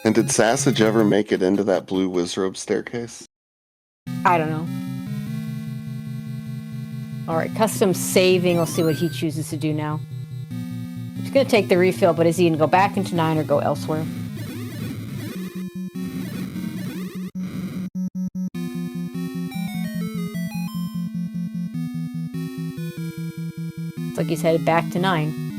And did Sassage ever make it into that blue Wizrobe staircase? I don't know. Alright, cUstOm's saving. We'll see what he chooses to do now. He's gonna take the refill, but is he gonna go back into 9 or go elsewhere? Looks like he's headed back to 9.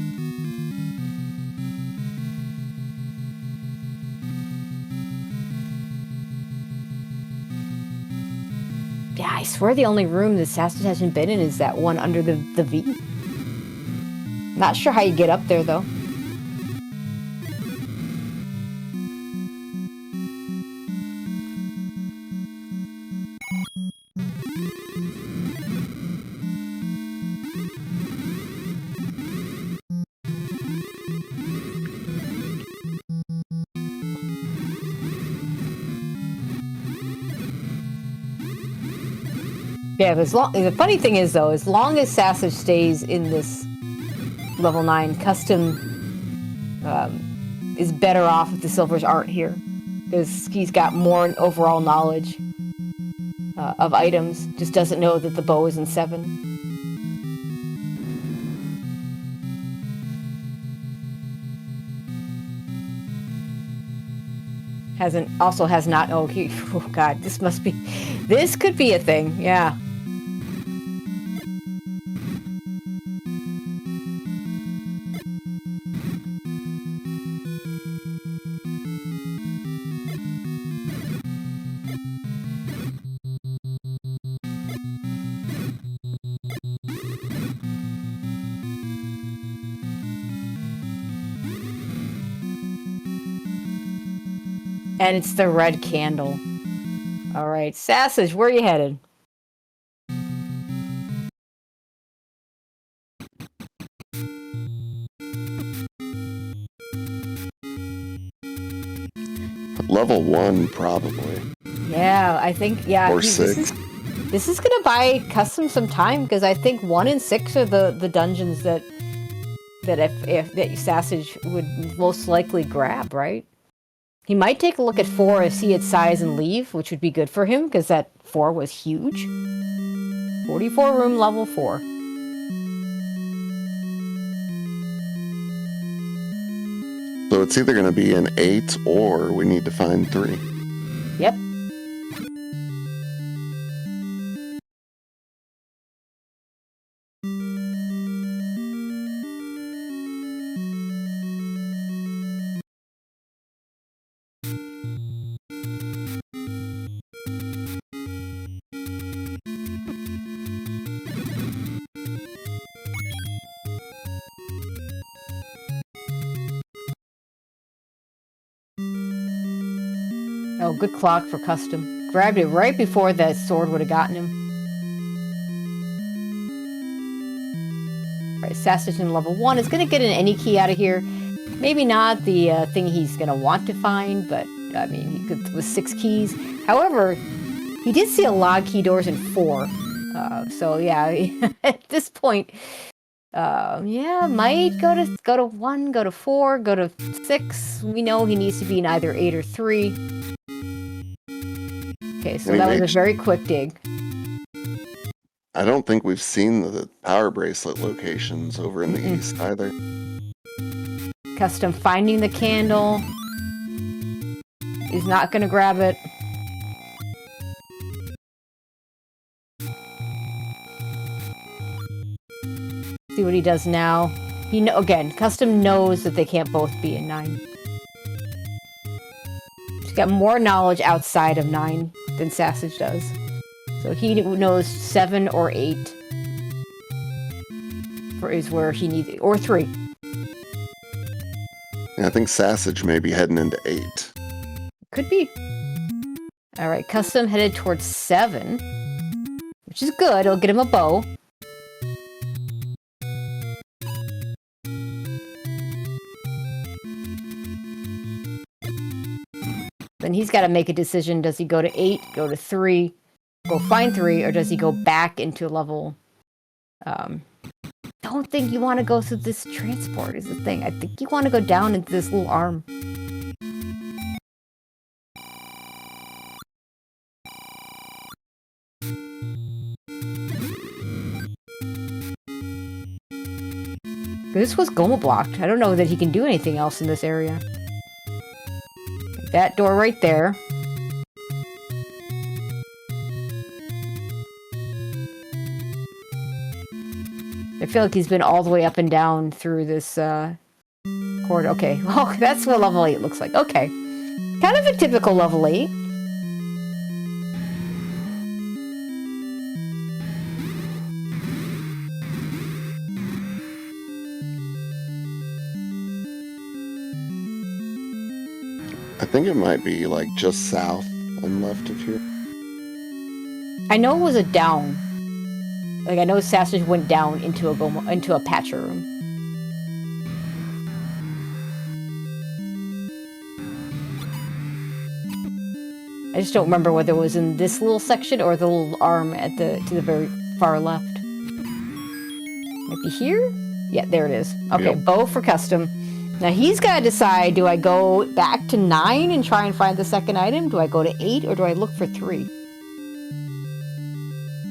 Yeah, I swear the only room that Sassage hasn't been in is that one under the V. Not sure how you get up there, though. Yeah, but the funny thing is, though, as long as Sassage stays in this level 9, cUstOm is better off if the silvers aren't here. Because he's got more overall knowledge of items, just doesn't know that the bow is in 7. Has not, oh god, this could be a thing, yeah. And it's the red candle. Alright, Sassage, where are you headed? Level 1, probably. Yeah, I think, yeah. Or 6. This is gonna buy cUstOm some time, because I think 1 and 6 are the dungeons that Sassage would most likely grab, right? He might take a look at 4, see its size, and leave, which would be good for him, because that 4 was huge. 44 room, level 4. So it's either going to be an 8 or we need to find 3. Yep. Oh, good clock for cUstOm. Grabbed it right before that sword would have gotten him. Alright, Sassage in level 1 is going to get an any key out of here. Maybe not the thing he's going to want to find, but, I mean, he could with 6 keys. However, he did see a lot of key doors in 4. So, yeah, at this point, yeah, might go to 1, go to 4, go to 6. We know he needs to be in either 8 or 3. Okay, so that was a very quick dig. I don't think we've seen the power bracelet locations over in the east either. cUstOm finding the candle. He's not gonna grab it. See what he does now. Again, cUstOm knows that they can't both be in 9. He's got more knowledge outside of 9 than Sassage does. So he knows 7 or 8 is where he needs it. Or 3. Yeah, I think Sassage may be heading into 8. Could be. Alright, cUstOm headed towards 7. Which is good, it'll get him a bow. Then he's got to make a decision. Does he go to 8, go to 3, go find 3, or does he go back into level... Don't think you want to go through this transport is the thing. I think you want to go down into this little arm. This was Goma blocked. I don't know that he can do anything else in this area. That door right there. I feel like he's been all the way up and down through this corridor. Okay, well, that's what level 8 looks like. Okay. Kind of a typical level 8. I think it might be like just south and left of here. I know it was a down. Like I know Sassage went down into a patcher room. I just don't remember whether it was in this little section or the little arm at to the very far left. Might be here? Yeah, there it is. Okay, Yep. Bow for cUstOm. Now he's got to decide, do I go back to 9 and try and find the second item? Do I go to 8 or do I look for 3?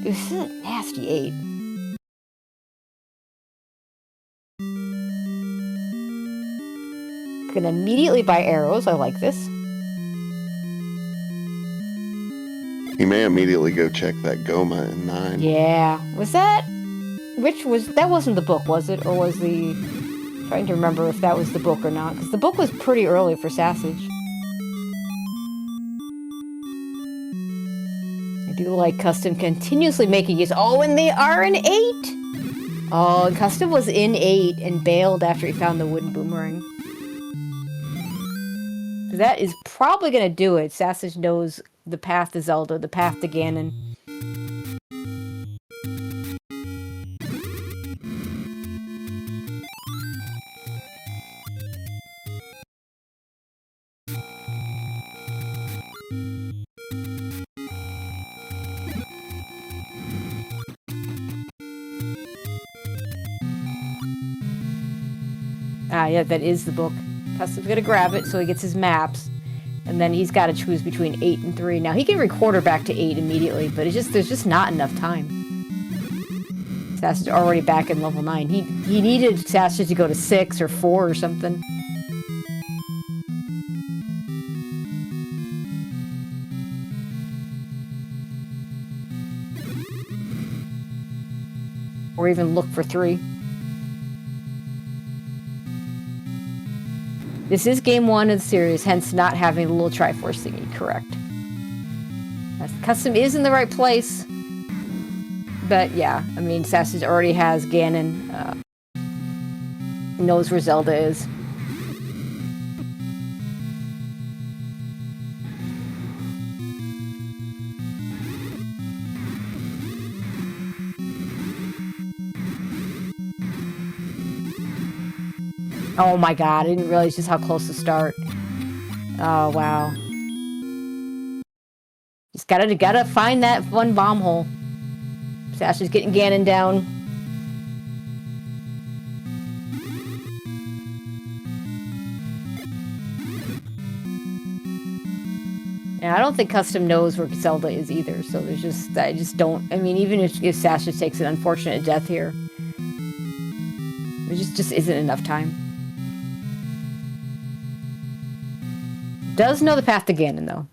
This is a nasty 8. Gonna immediately buy arrows. I like this. He may immediately go check that Goma in 9. Yeah. Was that... That wasn't the book, was it? Or was the... Trying to remember if that was the book or not. Because the book was pretty early for Sassage. I do like cUstOm continuously making use... Oh, and they are in 8! Oh, and cUstOm was in 8 and bailed after he found the wooden boomerang. That is probably going to do it. Sassage knows the path to Zelda, the path to Ganon. Ah, yeah, that is the book. cUstom's gonna grab it so he gets his maps. And then he's got to choose between 8 and 3. Now, he can recorder back to 8 immediately, but there's just not enough time. Sassage already back in level 9. He needed Sassage to go to 6 or 4 or something. Or even look for 3. This is game 1 of the series, hence not having the little Triforce thingy, correct. cUstOm is in the right place. But yeah, I mean, Sassage already has Ganon. Knows where Zelda is. Oh my god, I didn't realize just how close to start. Oh, wow. Just gotta find that one bomb hole. Sash is getting Ganon down. And I don't think cUstOm knows where Zelda is either, so there's just, I just don't, I mean, even if Sash just takes an unfortunate death here, there just isn't enough time. Does know the path to Ganon, though.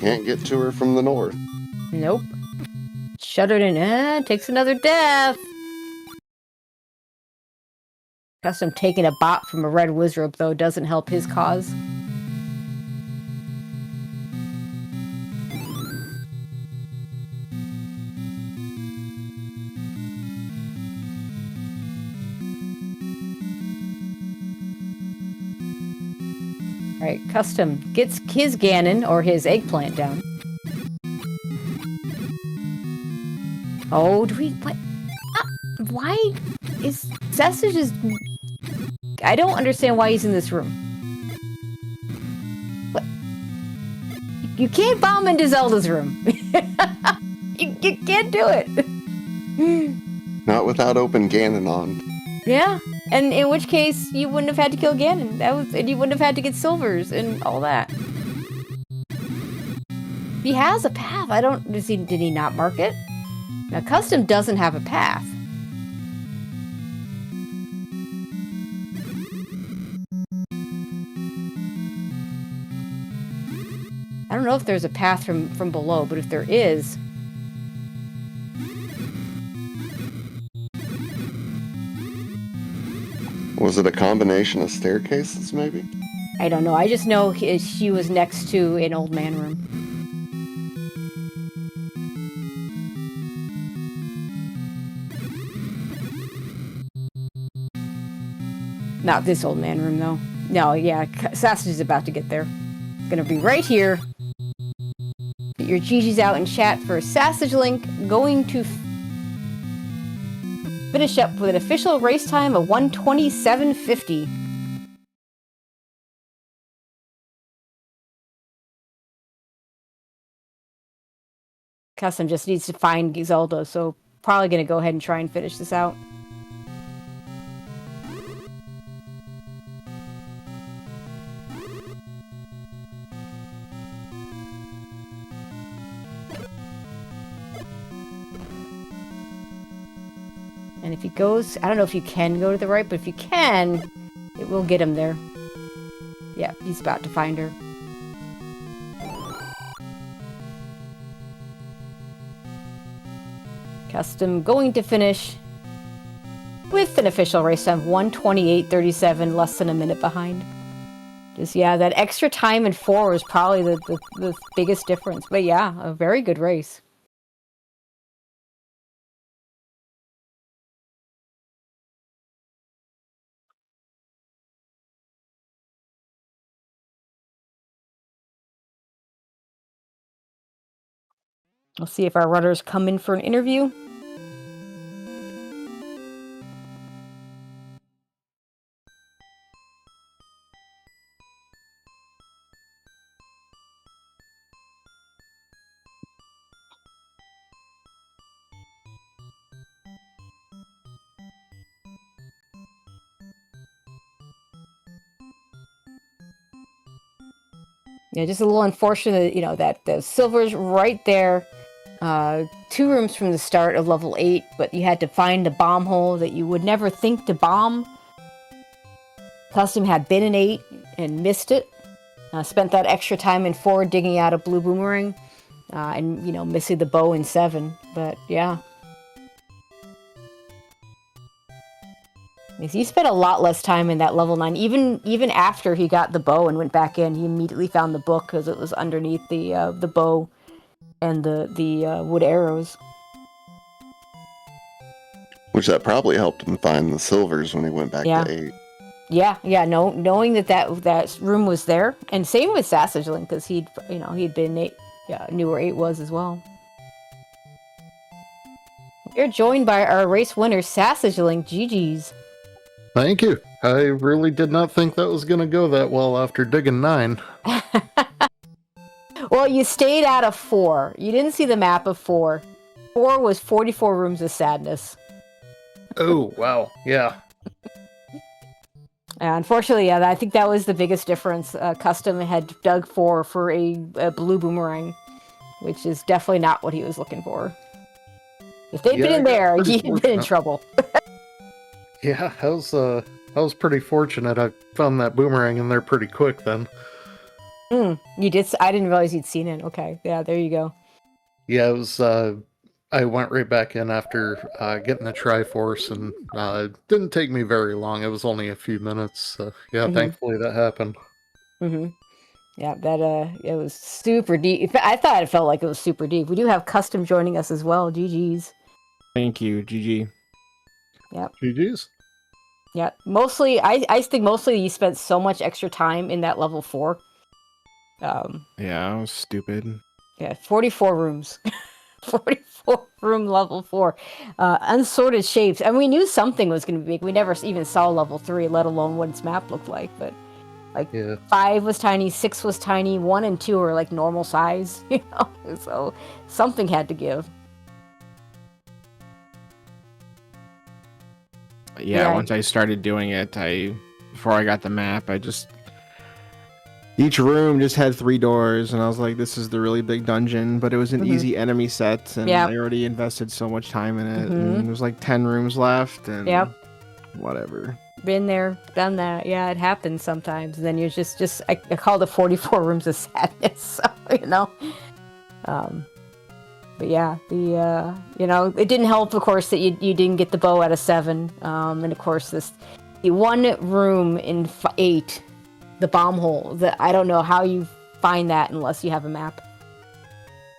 Can't get to her from the north. Nope. Shuddered in, takes another death. cUstOm taking a bot from a red wizard, though, doesn't help his cause. Alright, cUstOm gets his Ganon, or his eggplant, down. Oh, do we... What? Why is... Sassage is... I don't understand why he's in this room. What? You can't bomb into Zelda's room. you can't do it. Not without open Ganon on. Yeah, and in which case you wouldn't have had to kill Ganon. And you wouldn't have had to get silvers and all that. He has a path. I don't. Did he not mark it? Now cUstOm doesn't have a path. I don't know if there's a path from below, but if there is... Was it a combination of staircases, maybe? I don't know. I just know she was next to an old man room. Not this old man room, though. No, yeah, Sassage is about to get there. It's gonna be right here. Get your GG's out in chat for SassageLink going to finish up with an official race time of 1:27:50. cUstOm just needs to find Zelda, so probably gonna go ahead and try and finish this out. And if he goes, I don't know if you can go to the right, but if you can, it will get him there. Yeah, he's about to find her. cUstOm going to finish with an official race time, 1:28:37, less than a minute behind. Just, yeah, that extra time in 4 was probably the biggest difference. But yeah, a very good race. We'll see if our runners come in for an interview. Yeah, just a little unfortunate, you know, that the silver's right there. 2 rooms from the start of level 8, but you had to find a bomb hole that you would never think to bomb. cUstOm had been in 8 and missed it. Spent that extra time in 4 digging out a blue boomerang. And, you know, missing the bow in 7. But, yeah. He spent a lot less time in that level 9. Even after he got the bow and went back in, he immediately found the book because it was underneath the bow and the wood arrows. Which that probably helped him find the silvers when he went back to 8. Yeah. No, knowing that room was there, and same with SassageLink because he'd been 8, knew where 8 was as well. You're joined by our race winner, SassageLink. GG's. Thank you. I really did not think that was going to go that well after digging 9. Well, you stayed out of 4. You didn't see the map of 4. 4 was 44 Rooms of Sadness. Oh, wow. Yeah. Unfortunately, yeah, I think that was the biggest difference. cUstOm had dug for a blue boomerang, which is definitely not what he was looking for. If they'd been in there, he'd been in trouble. Yeah, I was pretty fortunate. I found that boomerang in there pretty quick then. You did? I didn't realize you'd seen it. Okay, yeah, there you go. Yeah, it was. I went right back in after getting the Triforce, and it didn't take me very long. It was only a few minutes. So, yeah, thankfully that happened. Yeah, that it was super deep. I thought it felt like it was super deep. We do have cUstOm joining us as well. GG's. Thank you, GG. Yep. GG's. Yeah, mostly. I think mostly you spent so much extra time in that level 4. Yeah, I was stupid. Yeah, 44 rooms. 44 room level 4. Unsorted shapes. And we knew something was going to be big. We never even saw level 3, let alone what its map looked like. But like 5 was tiny, 6 was tiny, 1 and 2 are like normal size, you know? So something had to give. Yeah, once I started doing it, before I got the map, each room just had 3 doors, and I was like, this is the really big dungeon, but it was an easy enemy set, and I already invested so much time in it, and there's like 10 rooms left, and whatever. Been there, done that. Yeah, it happens sometimes, and then you're just I call it 44 rooms of sadness, so, you know. But yeah, it didn't help, of course, that you didn't get the bow out of 7, and of course the one room in 8, the bomb hole. That I don't know how you find that unless you have a map.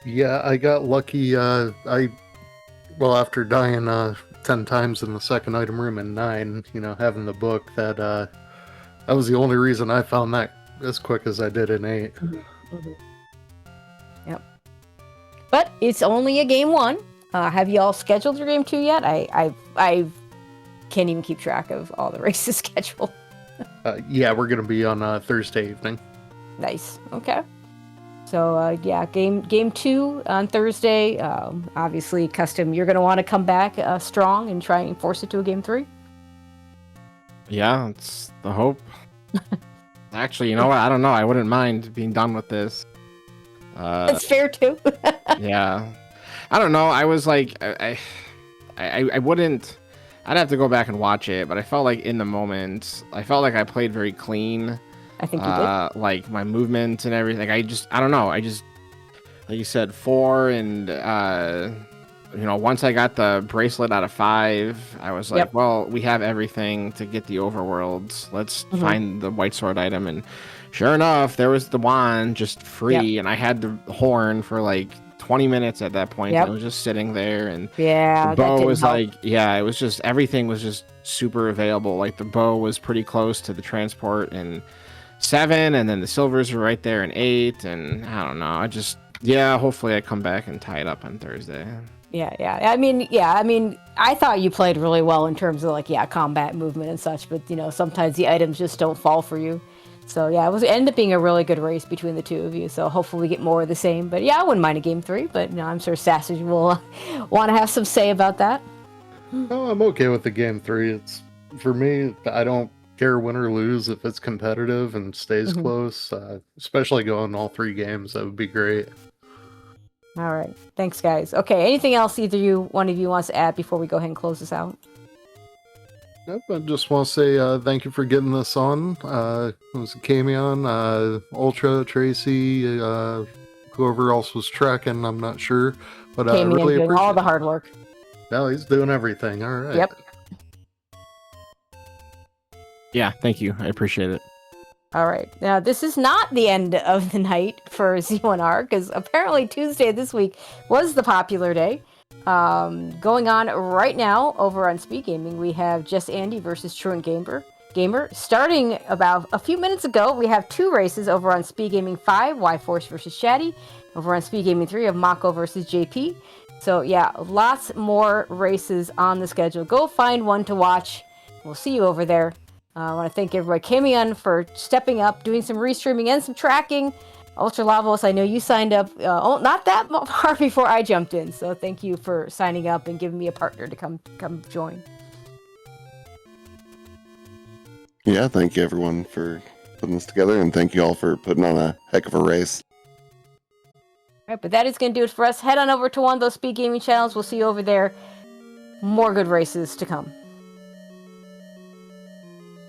Yeah, I got lucky. After dying 10 times in the second item room and 9, having the book, that was the only reason I found that as quick as I did in 8. Yep. But it's only a game 1. Have you all scheduled your game 2 yet? I can't even keep track of all the races scheduled. Yeah, we're gonna be on Thursday evening. Nice. Okay. So game 2 on Thursday. Obviously, cUstOm, you're gonna want to come back strong and try and force it to a game 3. Yeah, it's the hope. Actually, you know what? I don't know. I wouldn't mind being done with this. It's fair too. Yeah, I don't know. I was like, I wouldn't. I'd have to go back and watch it, but I felt like in the moment, I felt like I played very clean. I think you did. Like my movement and everything. I don't know. Like you said, 4, and once I got the bracelet out of 5, I was like, well, we have everything to get the overworlds. Let's find the white sword item, and sure enough, there was the wand just free, and I had the horn for like 20 minutes at that point. I was just sitting there, and the bow was help. It was just, everything was just super available. Like the bow was pretty close to the transport in 7, and then the silvers were right there in 8, and I don't know. Hopefully I come back and tie it up on Thursday. Yeah. I mean, I thought you played really well in terms of combat movement and such, but sometimes the items just don't fall for you. So yeah, it ended up being a really good race between the two of you. So hopefully we get more of the same. But yeah, I wouldn't mind a game 3. But I'm sure Sassage will want to have some say about that. Oh, I'm okay with the game 3. It's, for me, I don't care win or lose if it's competitive and stays close. Especially going all 3 games, that would be great. All right, thanks guys. Okay, anything else one of you wants to add before we go ahead and close this out? Yep, I just want to say thank you for getting this on. It was Camion, Ultra, Tracy, whoever else was tracking, I'm not sure. But I really appreciate all the hard work. No, he's doing everything. All right. Yep. Yeah, thank you. I appreciate it. All right. Now, this is not the end of the night for Z1R, because apparently Tuesday this week was the popular day. Going on right now over on Speed Gaming, we have Just Andy versus Truant Gamer. Starting about a few minutes ago, we have 2 races over on Speed Gaming 5, Y-Force versus Shaddy. Over on Speed Gaming 3, of Mako versus JP. So yeah, lots more races on the schedule. Go find one to watch. We'll see you over there. I want to thank everybody coming on for stepping up, doing some restreaming and some tracking. Ultra Lavos, I know you signed up not that far before I jumped in, so thank you for signing up and giving me a partner to come join. Yeah, thank you everyone for putting this together, and thank you all for putting on a heck of a race. All right, but that is going to do it for us. Head on over to one of those speed gaming channels. We'll see you over there. More good races to come.